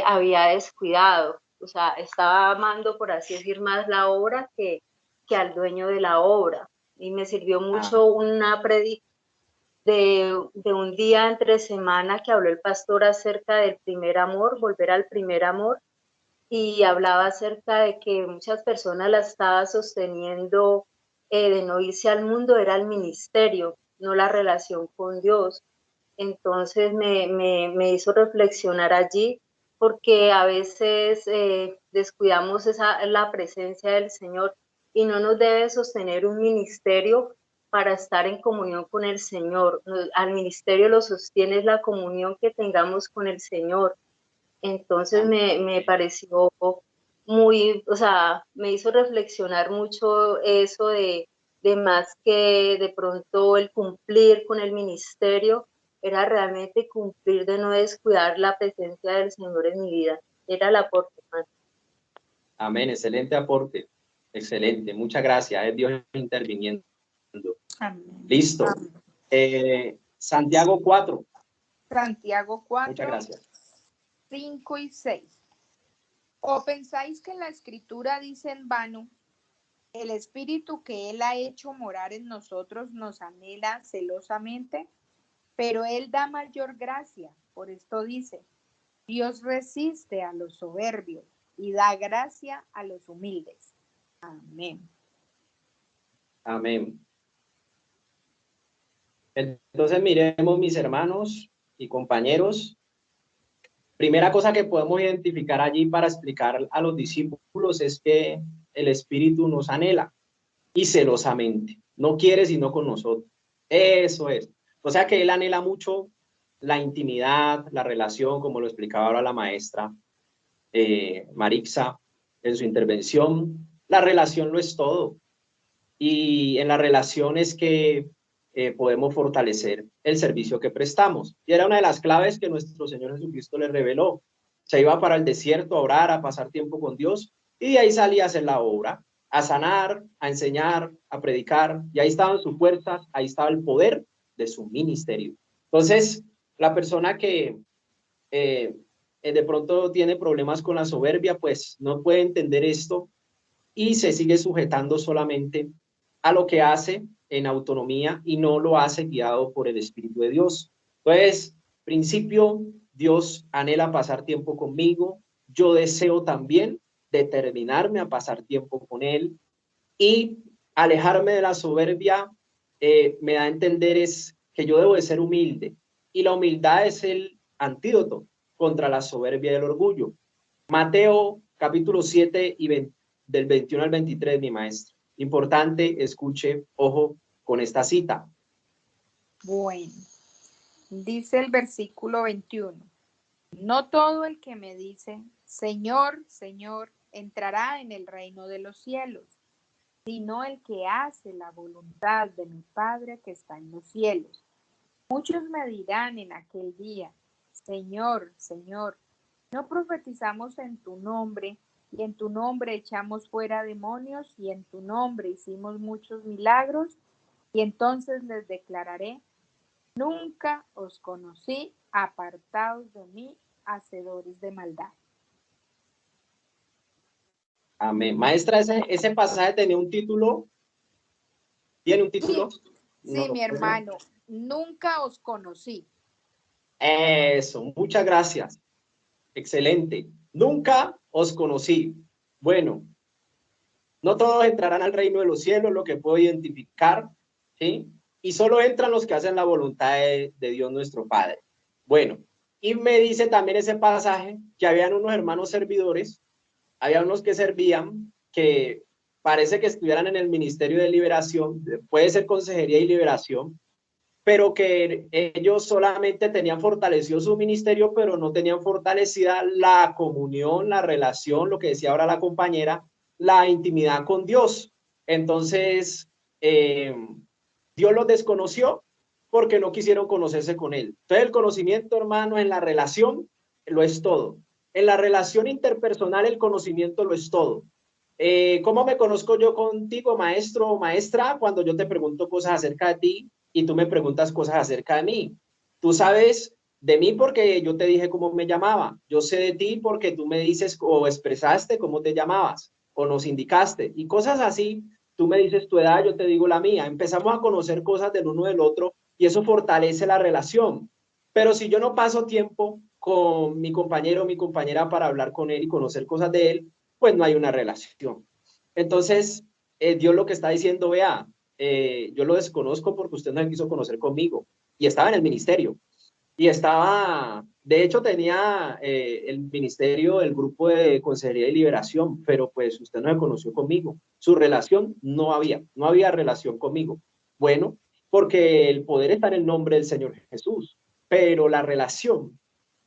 había descuidado, o sea, estaba amando, por así decir, más la obra que al dueño de la obra. Y me sirvió mucho una predicación de un día entre semana que habló el pastor acerca del primer amor, volver al primer amor, y hablaba acerca de que muchas personas la estaba sosteniendo de no irse al mundo, era el ministerio, no la relación con Dios. Entonces me hizo reflexionar allí porque a veces descuidamos la presencia del Señor y no nos debe sostener un ministerio para estar en comunión con el Señor. Al ministerio lo sostiene la comunión que tengamos con el Señor. Entonces me pareció muy, o sea, me hizo reflexionar mucho eso de más que de pronto el cumplir con el ministerio, era realmente cumplir de no descuidar la presencia del Señor en mi vida. Era el aporte, hermano. Amén. Excelente aporte. Excelente. Muchas gracias. Es Dios interviniendo. Amén. Listo. Amén. Santiago 4. Santiago Muchas 4, gracias. 5 y 6. ¿O pensáis que la escritura dice en vano, el espíritu que Él ha hecho morar en nosotros nos anhela celosamente? Pero Él da mayor gracia. Por esto dice, Dios resiste a los soberbios y da gracia a los humildes. Amén. Amén. Entonces miremos, mis hermanos y compañeros. Primera cosa que podemos identificar allí para explicar a los discípulos es que el Espíritu nos anhela y celosamente. No quiere sino con nosotros. Eso es. O sea que Él anhela mucho la intimidad, la relación, como lo explicaba ahora la maestra Marixa en su intervención. La relación lo es todo. Y en la relación es que podemos fortalecer el servicio que prestamos. Y era una de las claves que nuestro Señor Jesucristo le reveló. Se iba para el desierto a orar, a pasar tiempo con Dios, y de ahí salía a hacer la obra, a sanar, a enseñar, a predicar, y ahí estaban sus fuerzas, ahí estaba el poder de su ministerio. Entonces, la persona que de pronto tiene problemas con la soberbia, pues no puede entender esto y se sigue sujetando solamente a lo que hace en autonomía y no lo hace guiado por el Espíritu de Dios. Entonces, principio, Dios anhela pasar tiempo conmigo, yo deseo también determinarme a pasar tiempo con Él y alejarme de la soberbia me da a entender es que yo debo de ser humilde y la humildad es el antídoto contra la soberbia y el orgullo. Mateo capítulo 7 y 20, del 21 al 23, mi maestro. Importante, escuche, ojo con esta cita. Bueno, dice el versículo 21. No todo el que me dice, Señor, Señor, entrará en el reino de los cielos, sino el que hace la voluntad de mi Padre que está en los cielos. Muchos me dirán en aquel día, Señor, Señor, ¿no profetizamos en tu nombre, y en tu nombre echamos fuera demonios, y en tu nombre hicimos muchos milagros? Y entonces les declararé, nunca os conocí, apartados de mí, hacedores de maldad. Amén. Maestra, ese pasaje tenía un título. ¿Tiene un título? Sí, mi hermano, nunca os conocí. Eso, muchas gracias. Excelente. Nunca os conocí. Bueno, no todos entrarán al reino de los cielos, lo que puedo identificar, ¿sí? Y solo entran los que hacen la voluntad de Dios nuestro Padre. Bueno, y me dice también ese pasaje que habían unos hermanos servidores, había unos que servían, que parece que estuvieran en el Ministerio de Liberación, puede ser Consejería y Liberación, pero que ellos solamente tenían fortalecido su ministerio, pero no tenían fortalecida la comunión, la relación, lo que decía ahora la compañera, la intimidad con Dios. Entonces, Dios los desconoció porque no quisieron conocerse con él. Entonces, el conocimiento, hermano, en la relación lo es todo. En la relación interpersonal, el conocimiento lo es todo. ¿Cómo me conozco yo contigo, maestro o maestra? Cuando yo te pregunto cosas acerca de ti y tú me preguntas cosas acerca de mí. Tú sabes de mí porque yo te dije cómo me llamaba. Yo sé de ti porque tú me dices o expresaste cómo te llamabas o nos indicaste y cosas así. Tú me dices tu edad, yo te digo la mía. Empezamos a conocer cosas del uno del otro y eso fortalece la relación. Pero si yo no paso tiempo con mi compañero o mi compañera para hablar con él y conocer cosas de él, pues no hay una relación. Entonces, Dios lo que está diciendo, vea, yo lo desconozco porque usted no me quiso conocer conmigo. Y estaba en el ministerio. Y estaba, de hecho, tenía el ministerio, el grupo de Consejería y Liberación, pero pues usted no me conoció conmigo. Su relación no había relación conmigo. Bueno, porque el poder está en el nombre del Señor Jesús, pero la relación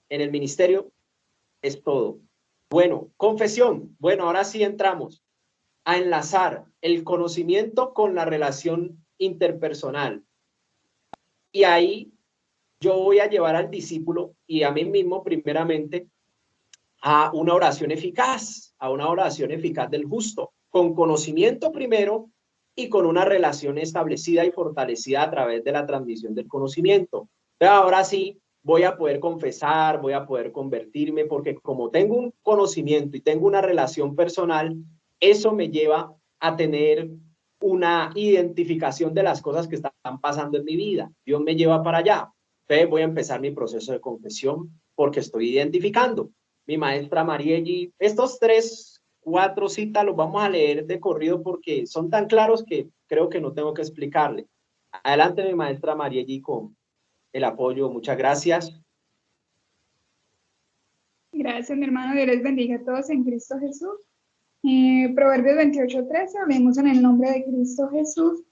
en el ministerio es todo. Bueno, confesión. Bueno, ahora sí entramos a enlazar el conocimiento con la relación interpersonal. Y ahí yo voy a llevar al discípulo y a mí mismo primeramente a una oración eficaz, del justo, con conocimiento primero y con una relación establecida y fortalecida a través de la transmisión del conocimiento. Pero ahora sí voy a poder confesar, voy a poder convertirme, porque como tengo un conocimiento y tengo una relación personal, eso me lleva a tener una identificación de las cosas que están pasando en mi vida. Dios me lleva para allá. Entonces voy a empezar mi proceso de confesión porque estoy identificando. Mi maestra Marielli, estos 3, 4 citas los vamos a leer de corrido porque son tan claros que creo que no tengo que explicarle. Adelante, mi maestra Marielli, con el apoyo. Muchas gracias. Gracias, mi hermano. Dios les bendiga a todos en Cristo Jesús. Proverbios 28:13, hablemos en el nombre de Cristo Jesús.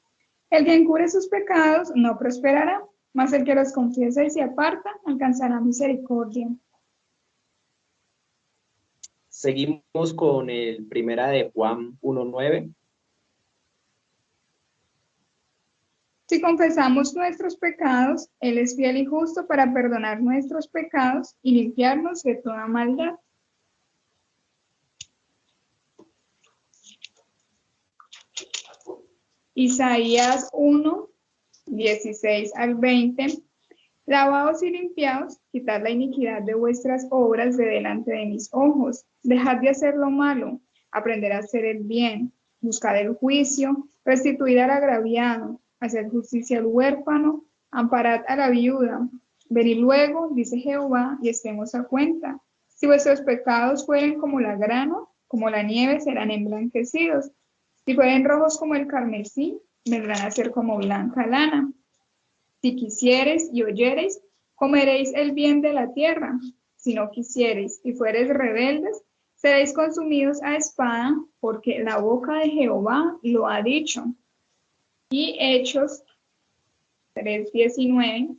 El que encubre sus pecados no prosperará, mas el que los confiesa y se aparta alcanzará misericordia. Seguimos con el primera de Juan 1:9. Si confesamos nuestros pecados, Él es fiel y justo para perdonar nuestros pecados y limpiarnos de toda maldad. Isaías 1:16-20. Lavaos y limpiaos, quitad la iniquidad de vuestras obras de delante de mis ojos. Dejad de hacer lo malo, aprended a hacer el bien, buscad el juicio, restituid al agraviado, haced justicia al huérfano, amparad a la viuda. Venid luego, dice Jehová, y estemos a cuenta. Si vuestros pecados fueren como la grana, como la nieve serán emblanquecidos. Si fueren rojos como el carmesí, vendrán a ser como blanca lana. Si quisiereis y oyereis, comeréis el bien de la tierra. Si no quisiereis y fuereis rebeldes, seréis consumidos a espada, porque la boca de Jehová lo ha dicho. Y Hechos 3:19.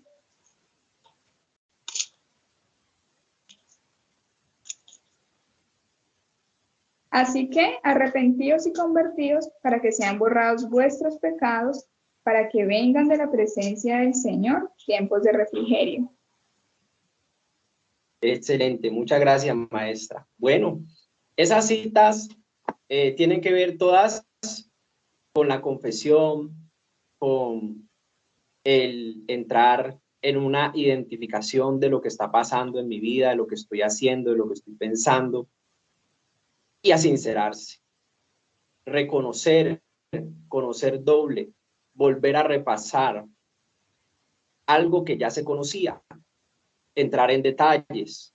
Así que arrepentíos y convertíos para que sean borrados vuestros pecados, para que vengan de la presencia del Señor tiempos de refrigerio. Excelente, muchas gracias, maestra. Bueno, esas citas tienen que ver todas con la confesión, con el entrar en una identificación de lo que está pasando en mi vida, de lo que estoy haciendo, de lo que estoy pensando, y a sincerarse, reconocer, conocer doble, volver a repasar algo que ya se conocía, entrar en detalles,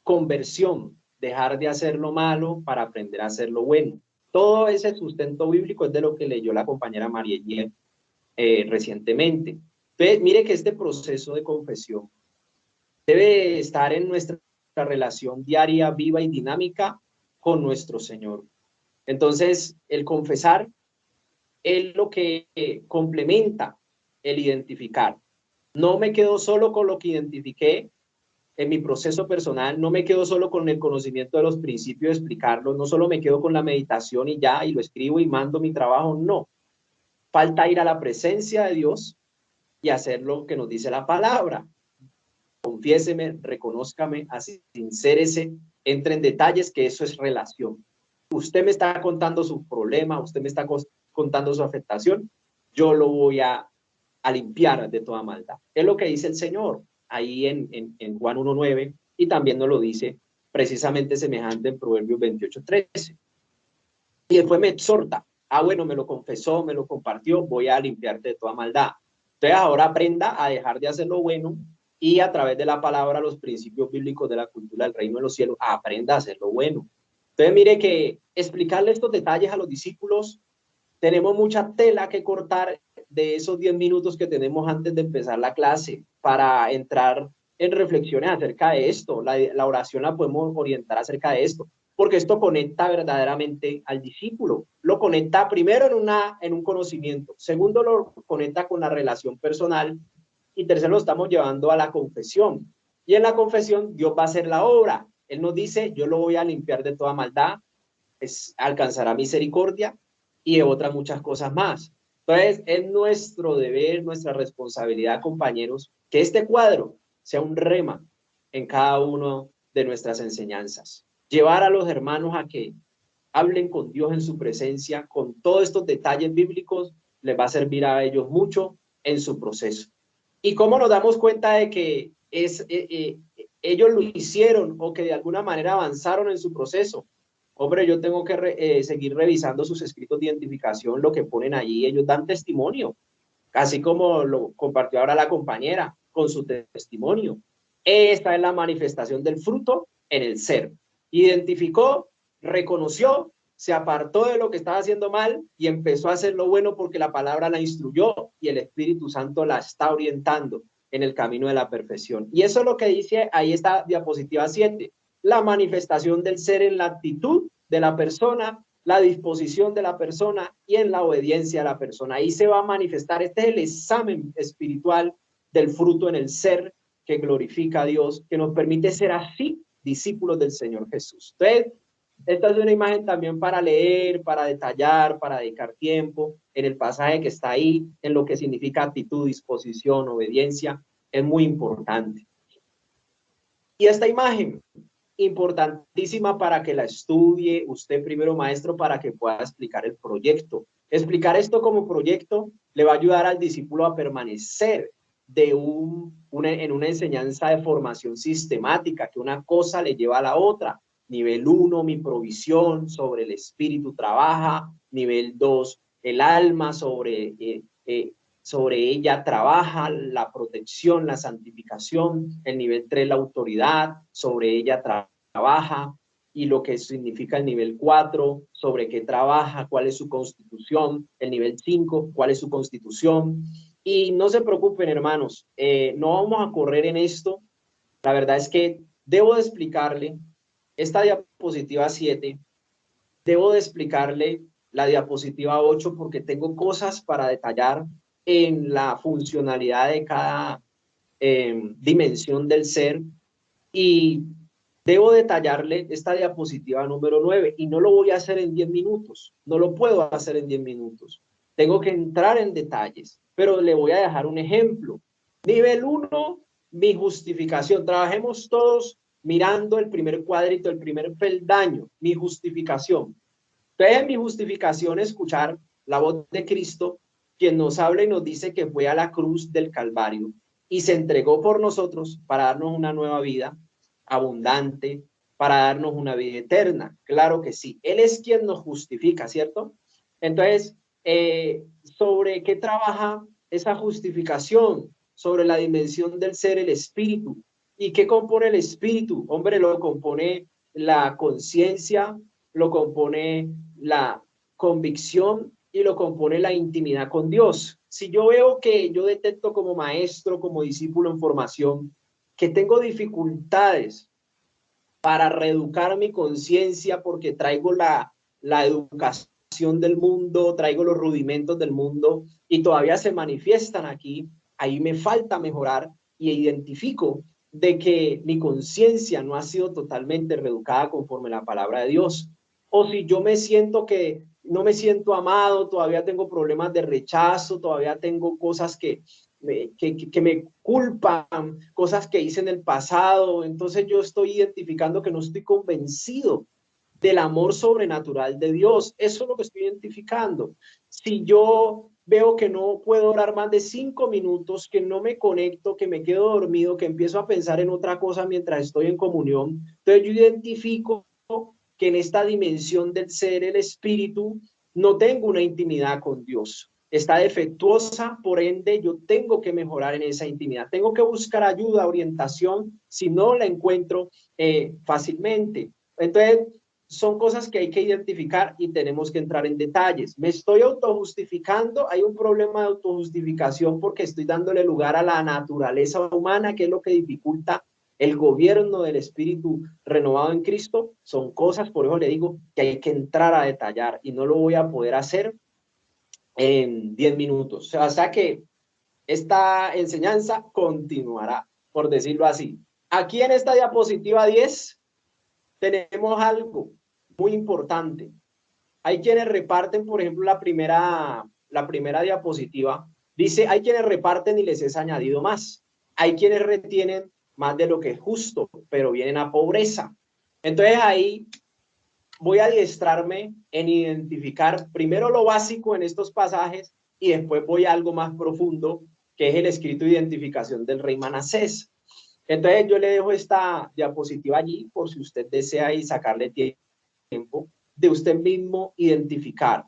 conversión, dejar de hacer lo malo para aprender a hacer lo bueno. Todo ese sustento bíblico es de lo que leyó la compañera María Inés recientemente. Entonces, mire que este proceso de confesión debe estar en nuestra relación diaria, viva y dinámica con nuestro Señor. Entonces, el confesar es lo que complementa el identificar. No me quedo solo con lo que identifiqué en mi proceso personal, no me quedo solo con el conocimiento de los principios, de explicarlos, no solo me quedo con la meditación y ya, y lo escribo y mando mi trabajo, no. Falta ir a la presencia de Dios y hacer lo que nos dice la palabra. Confiéseme, reconózcame, así, sincérese, entre en detalles, que eso es relación. Usted me está contando su problema, usted me está contando su afectación, yo lo voy a limpiar de toda maldad. Es lo que dice el Señor ahí en Juan 1:9, y también nos lo dice precisamente semejante en Proverbios 28:13. Y después me exhorta, bueno, me lo confesó, me lo compartió, voy a limpiarte de toda maldad. Entonces ahora aprenda a dejar de hacer lo bueno y a través de la palabra, los principios bíblicos de la cultura del reino de los cielos, aprenda a hacer lo bueno. Entonces mire que explicarle estos detalles a los discípulos, tenemos mucha tela que cortar de esos 10 minutos que tenemos antes de empezar la clase para entrar en reflexiones acerca de esto. La oración la podemos orientar acerca de esto, porque esto conecta verdaderamente al discípulo. Lo conecta primero en un conocimiento, segundo lo conecta con la relación personal, y tercero lo estamos llevando a la confesión. Y en la confesión Dios va a hacer la obra. Él nos dice, yo lo voy a limpiar de toda maldad, alcanzará misericordia y de otras muchas cosas más. Entonces, es nuestro deber, nuestra responsabilidad, compañeros, que este cuadro sea un rema en cada uno de nuestras enseñanzas. Llevar a los hermanos a que hablen con Dios en su presencia, con todos estos detalles bíblicos, les va a servir a ellos mucho en su proceso. ¿Y cómo nos damos cuenta de que ellos lo hicieron o que de alguna manera avanzaron en su proceso? Hombre, yo tengo que seguir revisando sus escritos de identificación, lo que ponen allí, ellos dan testimonio, así como lo compartió ahora la compañera con su testimonio. Esta es la manifestación del fruto en el ser. Identificó, reconoció, se apartó de lo que estaba haciendo mal y empezó a hacer lo bueno porque la palabra la instruyó y el Espíritu Santo la está orientando en el camino de la perfección. Y eso es lo que dice, ahí está diapositiva 7, la manifestación del ser en la actitud de la persona, la disposición de la persona y en la obediencia a la persona. Ahí se va a manifestar, este es el examen espiritual del fruto en el ser que glorifica a Dios, que nos permite ser así discípulos del Señor Jesús. Entonces, esta es una imagen también para leer, para detallar, para dedicar tiempo en el pasaje que está ahí, en lo que significa actitud, disposición, obediencia, es muy importante. Y esta imagen, importantísima para que la estudie usted primero, maestro, para que pueda explicar el proyecto. Explicar esto como proyecto le va a ayudar al discípulo a permanecer en una enseñanza de formación sistemática, que una cosa le lleva a la otra. Nivel 1, mi provisión, sobre el espíritu trabaja. Nivel 2, el alma, sobre ella trabaja, la protección, la santificación. El nivel 3, la autoridad, sobre ella trabaja. Y lo que significa el nivel 4, sobre qué trabaja, cuál es su constitución. El nivel 5, cuál es su constitución. Y no se preocupen, hermanos, no vamos a correr en esto. La verdad es que debo de explicarle esta diapositiva 7, debo de explicarle la diapositiva 8, porque tengo cosas para detallar en la funcionalidad de cada dimensión del ser, y debo detallarle esta diapositiva número 9, y no lo voy a hacer en 10 minutos, no lo puedo hacer en 10 minutos. tengo que entrar en detalles, pero le voy a dejar un ejemplo. Nivel 1, mi justificación. Trabajemos todos mirando el primer cuadrito, el primer peldaño, mi justificación. Entonces, mi justificación es escuchar la voz de Cristo, quien nos habla y nos dice que fue a la cruz del Calvario y se entregó por nosotros para darnos una nueva vida abundante, para darnos una vida eterna. Claro que sí. Él es quien nos justifica, ¿cierto? Entonces, ¿sobre qué trabaja esa justificación? Sobre la dimensión del ser, el espíritu. ¿Y qué compone el espíritu? Hombre, lo compone la conciencia, lo compone la convicción y lo compone la intimidad con Dios. Si yo veo que yo detecto como maestro, como discípulo en formación, que tengo dificultades para reeducar mi conciencia porque traigo la educación del mundo, traigo los rudimentos del mundo y todavía se manifiestan aquí, ahí me falta mejorar y identifico de que mi conciencia no ha sido totalmente reeducada conforme a la palabra de Dios. O si yo me siento que no me siento amado, todavía tengo problemas de rechazo, todavía tengo cosas que me culpan, cosas que hice en el pasado. Entonces yo estoy identificando que no estoy convencido del amor sobrenatural de Dios. Eso es lo que estoy identificando. Si yo veo que no puedo orar más de 5 minutos, que no me conecto, que me quedo dormido, que empiezo a pensar en otra cosa mientras estoy en comunión, entonces yo identifico que en esta dimensión del ser, el espíritu, no tengo una intimidad con Dios. Está defectuosa, por ende yo tengo que mejorar en esa intimidad. Tengo que buscar ayuda, orientación, si no la encuentro fácilmente. Entonces, son cosas que hay que identificar y tenemos que entrar en detalles. ¿Me estoy autojustificando? Hay un problema de autojustificación porque estoy dándole lugar a la naturaleza humana, que es lo que dificulta el gobierno del espíritu renovado en Cristo. Son cosas, por eso le digo, que hay que entrar a detallar y no lo voy a poder hacer en 10 minutos. O sea que esta enseñanza continuará, por decirlo así. Aquí en esta diapositiva 10 tenemos algo muy importante. Hay quienes reparten, por ejemplo, la primera diapositiva. Dice, hay quienes reparten y les es añadido más. Hay quienes retienen más de lo que es justo, pero vienen a pobreza. Entonces ahí voy a adiestrarme en identificar primero lo básico en estos pasajes y después voy a algo más profundo, que es el escrito de identificación del rey Manasés. Entonces yo le dejo esta diapositiva allí por si usted desea y sacarle tiempo de usted mismo identificar.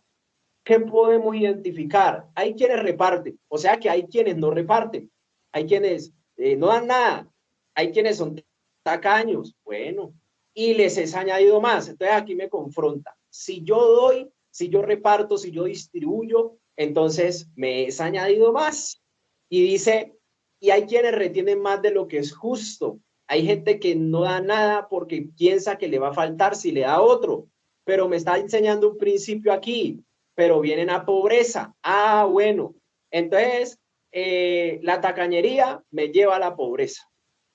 ¿Qué podemos identificar? Hay quienes reparten, o sea que hay quienes no reparten, hay quienes no dan nada, hay quienes son tacaños, bueno, y les es añadido más. Entonces aquí me confronta. Si yo doy, si yo reparto, si yo distribuyo, entonces me es añadido más. Y dice, y hay quienes retienen más de lo que es justo. Hay gente que no da nada porque piensa que le va a faltar si le da otro, pero me está enseñando un principio aquí, pero vienen a pobreza. Ah, bueno, entonces la tacañería me lleva a la pobreza.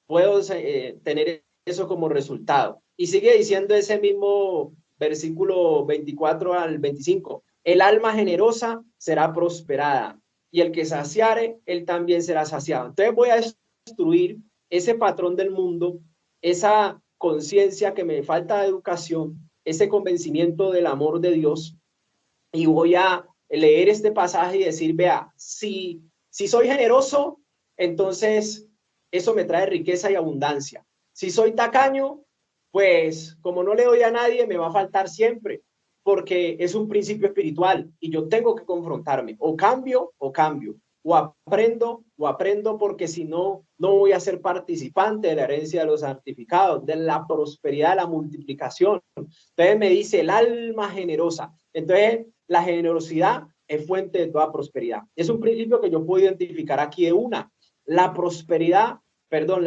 Puedo tener eso como resultado. Y sigue diciendo ese mismo versículo 24 al 25. El alma generosa será prosperada y el que saciare, él también será saciado. Entonces voy a destruir ese patrón del mundo, esa conciencia que me falta de educación, ese convencimiento del amor de Dios, y voy a leer este pasaje y decir, vea, si soy generoso, entonces eso me trae riqueza y abundancia. Si soy tacaño, pues como no le doy a nadie, me va a faltar siempre, porque es un principio espiritual y yo tengo que confrontarme, o cambio, o aprendo, porque si no, no voy a ser participante de la herencia de los santificados, de la prosperidad, de la multiplicación. Entonces me dice el alma generosa. Entonces, la generosidad es fuente de toda prosperidad. Es un principio que yo puedo identificar aquí de una. La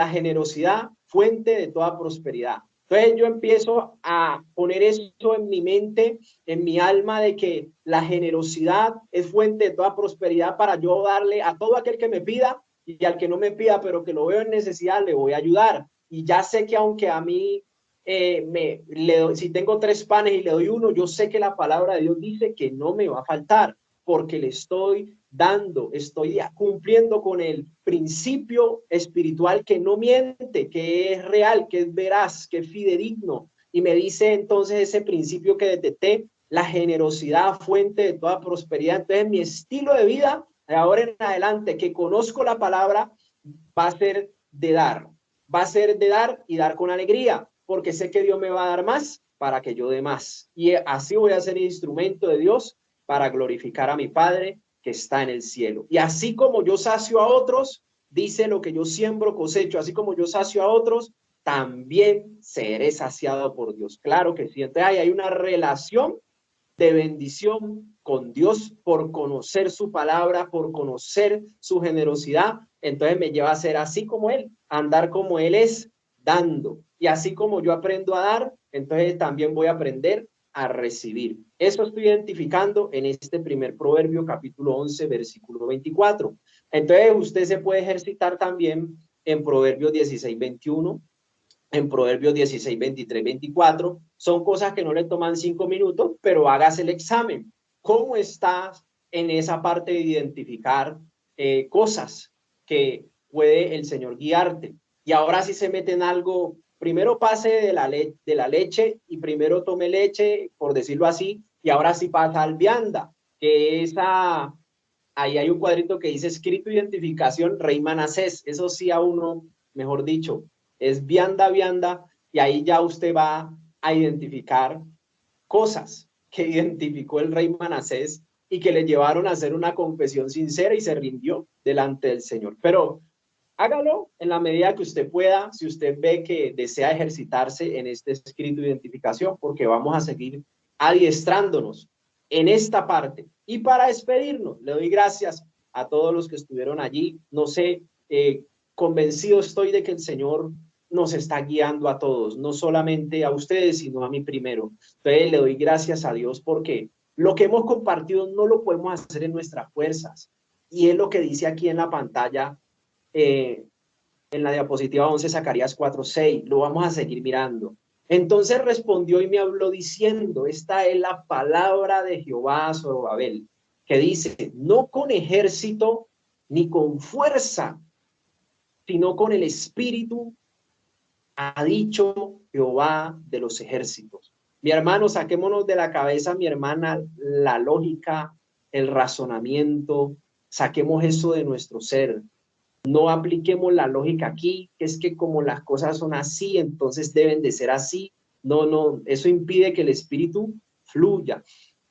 generosidad, fuente de toda prosperidad. Entonces yo empiezo a poner eso en mi mente, en mi alma, de que la generosidad es fuente de toda prosperidad para yo darle a todo aquel que me pida y al que no me pida, pero que lo veo en necesidad, le voy a ayudar. Y ya sé que aunque a mí si tengo 3 panes y le doy uno, yo sé que la palabra de Dios dice que no me va a faltar. porque le estoy dando, estoy cumpliendo con el principio espiritual que no miente, que es real, que es veraz, que es fidedigno. Y me dice entonces ese principio que detecté, la generosidad, fuente de toda prosperidad. Entonces mi estilo de vida, de ahora en adelante, que conozco la palabra, va a ser de dar. Va a ser de dar y dar con alegría, porque sé que Dios me va a dar más para que yo dé más. Y así voy a ser instrumento de Dios para glorificar a mi Padre que está en el cielo. Y así como yo sacio a otros, dice lo que yo siembro cosecho, así como yo sacio a otros, también seré saciado por Dios. Claro que sí. Entonces hay una relación de bendición con Dios por conocer su palabra, por conocer su generosidad. Entonces me lleva a ser así como Él, a andar como Él es, dando. Y así como yo aprendo a dar, entonces también voy a aprender a recibir. Eso estoy identificando en este primer proverbio, capítulo 11, versículo 24. Entonces usted se puede ejercitar también en Proverbios 16, 21, en Proverbios 16, 23, 24. Son cosas que no le toman 5 minutos, pero hagas el examen. ¿Cómo estás en esa parte de identificar cosas que puede el Señor guiarte? Y ahora sí se mete en algo, primero pase de la leche y primero tome leche, por decirlo así, y ahora sí pasa al vianda, que esa, ahí hay un cuadrito que dice escrito identificación Rey Manasés. Eso sí a uno, mejor dicho, es vianda, vianda, y ahí ya usted va a identificar cosas que identificó el rey Manasés y que le llevaron a hacer una confesión sincera y se rindió delante del Señor. Pero hágalo en la medida que usted pueda, si usted ve que desea ejercitarse en este escrito de identificación, porque vamos a seguir adiestrándonos en esta parte. Y para despedirnos, le doy gracias a todos los que estuvieron allí. No sé, convencido estoy de que el Señor nos está guiando a todos, no solamente a ustedes, sino a mí primero. Entonces le doy gracias a Dios porque lo que hemos compartido no lo podemos hacer en nuestras fuerzas. Y es lo que dice aquí en la pantalla, en la diapositiva 11, Zacarías 4:6. Lo vamos a seguir mirando. Entonces respondió y me habló diciendo, esta es la palabra de Jehová a Zorobabel, que dice, no con ejército ni con fuerza, sino con el espíritu, ha dicho Jehová de los ejércitos. Mi hermano, saquémonos de la cabeza, mi hermana, la lógica, el razonamiento, saquemos eso de nuestro ser. No apliquemos la lógica aquí, que es que como las cosas son así, entonces deben de ser así. No, no, eso impide que el espíritu fluya.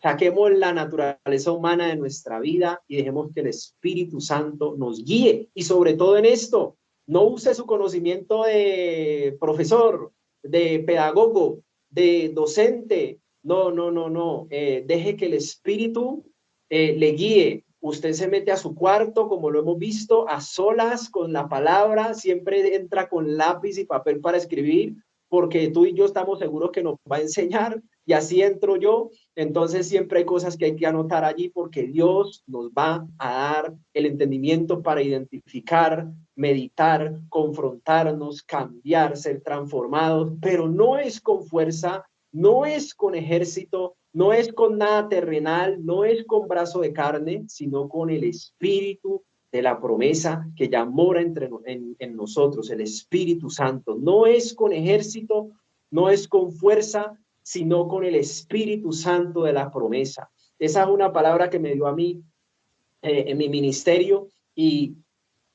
Saquemos la naturaleza humana de nuestra vida y dejemos que el Espíritu Santo nos guíe. Y sobre todo en esto, no use su conocimiento de profesor, de pedagogo, de docente. No, no, no, no. Deje que el Espíritu le guíe. Usted se mete a su cuarto, como lo hemos visto, a solas con la palabra, siempre entra con lápiz y papel para escribir, porque tú y yo estamos seguros que nos va a enseñar, y así entro yo. Entonces siempre hay cosas que hay que anotar allí, porque Dios nos va a dar el entendimiento para identificar, meditar, confrontarnos, cambiar, ser transformados, pero no es con fuerza, no es con ejército, no es con nada terrenal, no es con brazo de carne, sino con el Espíritu de la promesa que ya mora en nosotros, el Espíritu Santo. No es con ejército, no es con fuerza, sino con el Espíritu Santo de la promesa. Esa es una palabra que me dio a mí en mi ministerio, y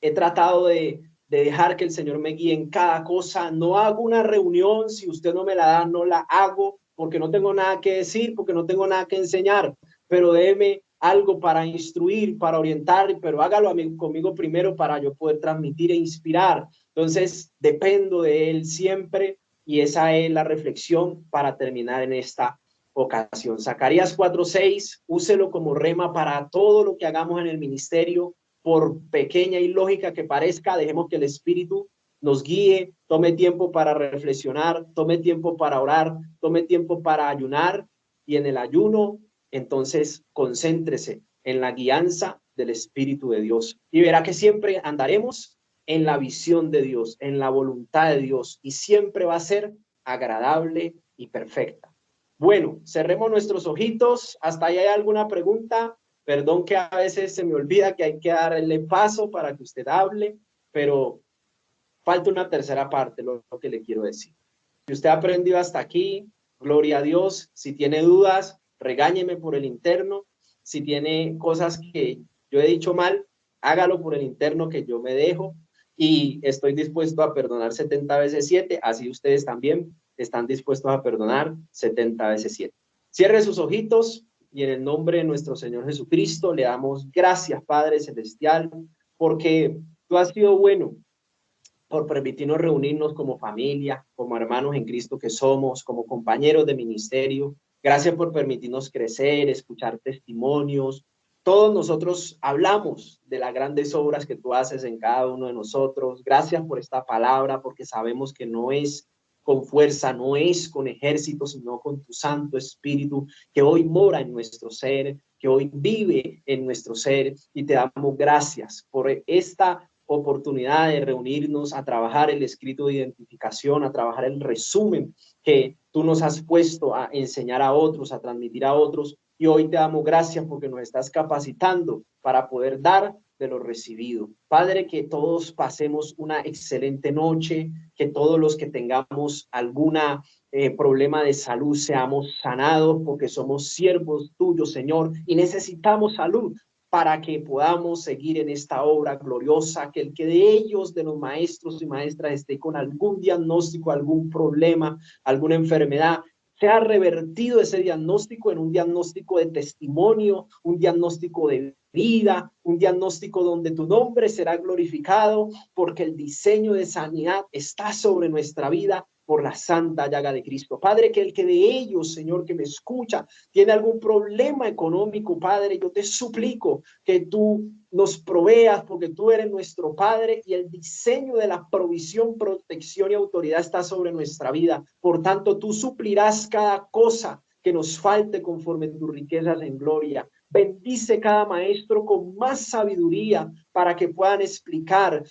he tratado de dejar que el Señor me guíe en cada cosa. No hago una reunión, si usted no me la da, no la hago, porque no tengo nada que decir, porque no tengo nada que enseñar, pero déme algo para instruir, para orientar, pero hágalo conmigo primero para yo poder transmitir e inspirar. Entonces, dependo de Él siempre, y esa es la reflexión para terminar en esta ocasión. Zacarías 4:6, úselo como rema para todo lo que hagamos en el ministerio, por pequeña y lógica que parezca. Dejemos que el Espíritu nos guíe, tome tiempo para reflexionar, tome tiempo para orar, tome tiempo para ayunar, y en el ayuno, entonces, concéntrese en la guianza del Espíritu de Dios y verá que siempre andaremos en la visión de Dios, en la voluntad de Dios, y siempre va a ser agradable y perfecta. Bueno, cerremos nuestros ojitos. ¿Hasta ahí hay alguna pregunta? Perdón que a veces se me olvida que hay que darle paso para que usted hable, pero falta una tercera parte, lo que le quiero decir. Si usted aprendió hasta aquí, gloria a Dios. Si tiene dudas, regáñeme por el interno. Si tiene cosas que yo he dicho mal, hágalo por el interno, que yo me dejo y estoy dispuesto a perdonar 70 veces 7. Así ustedes también están dispuestos a perdonar 70 veces 7. Cierre sus ojitos y en el nombre de nuestro Señor Jesucristo le damos gracias, Padre Celestial, porque tú has sido bueno, por permitirnos reunirnos como familia, como hermanos en Cristo que somos, como compañeros de ministerio. Gracias por permitirnos crecer, escuchar testimonios. Todos nosotros hablamos de las grandes obras que tú haces en cada uno de nosotros. Gracias por esta palabra, porque sabemos que no es con fuerza, no es con ejército, sino con tu Santo Espíritu, que hoy mora en nuestro ser, que hoy vive en nuestro ser, y te damos gracias por esta oportunidad de reunirnos a trabajar el escrito de identificación, a trabajar el resumen que tú nos has puesto a enseñar a otros, a transmitir a otros, y hoy te damos gracias porque nos estás capacitando para poder dar de lo recibido. Padre, que todos pasemos una excelente noche, que todos los que tengamos alguna problema de salud seamos sanados, porque somos siervos tuyos, Señor, y necesitamos salud para que podamos seguir en esta obra gloriosa, que el que de ellos, de los maestros y maestras, esté con algún diagnóstico, algún problema, alguna enfermedad, sea revertido ese diagnóstico en un diagnóstico de testimonio, un diagnóstico de vida, un diagnóstico donde tu nombre será glorificado, porque el diseño de sanidad está sobre nuestra vida por la santa llaga de Cristo. Padre, que el que de ellos, Señor, que me escucha, tiene algún problema económico, Padre, yo te suplico que tú nos proveas, porque tú eres nuestro Padre y el diseño de la provisión, protección y autoridad está sobre nuestra vida. Por tanto, tú suplirás cada cosa que nos falte conforme a tus riquezas en gloria. Bendice cada maestro con más sabiduría para que puedan explicar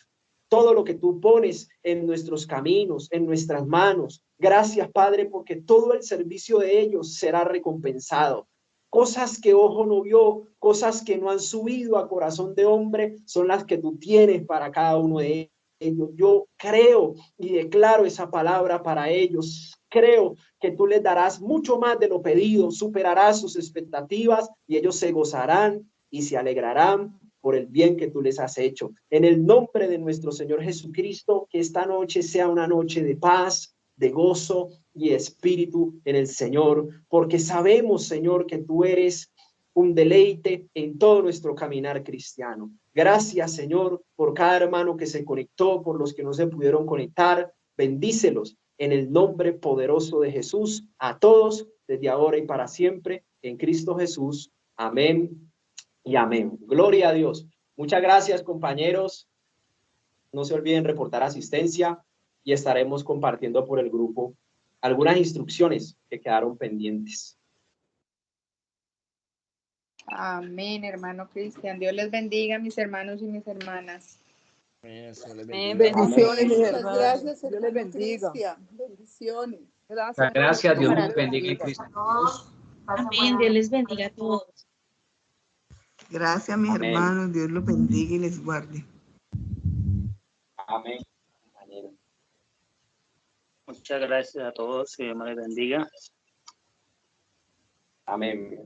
todo lo que tú pones en nuestros caminos, en nuestras manos. Gracias, Padre, porque todo el servicio de ellos será recompensado. Cosas que ojo no vio, cosas que no han subido a corazón de hombre, son las que tú tienes para cada uno de ellos. Yo creo y declaro esa palabra para ellos. Creo que tú les darás mucho más de lo pedido, superarás sus expectativas y ellos se gozarán y se alegrarán por el bien que tú les has hecho. En el nombre de nuestro Señor Jesucristo, que esta noche sea una noche de paz, de gozo y espíritu en el Señor, porque sabemos, Señor, que tú eres un deleite en todo nuestro caminar cristiano. Gracias, Señor, por cada hermano que se conectó, por los que no se pudieron conectar. Bendícelos en el nombre poderoso de Jesús, a todos, desde ahora y para siempre, en Cristo Jesús. Amén y amén. Gloria a Dios. Muchas gracias, compañeros. No se olviden reportar asistencia y estaremos compartiendo por el grupo algunas instrucciones que quedaron pendientes. Amén, hermano Cristian. Dios les bendiga, mis hermanos y mis hermanas. Bendiciones, mis hermanos. Gracias, Dios les bendiga. Cristian. Bendiciones. Gracias, Dios les bendiga en Cristo. Amén, Dios les bendiga a todos. Gracias, mis Amén. hermanos. Dios los bendiga y les guarde. Amén. Muchas gracias a todos. Que Dios me les bendiga. Amén.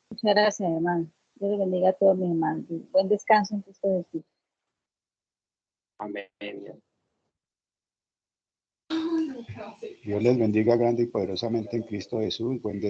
Muchas gracias, hermano. Dios les bendiga a todos mis hermanos. Buen descanso en Cristo Jesús. Amén. Dios les bendiga grande y poderosamente en Cristo Jesús. Buen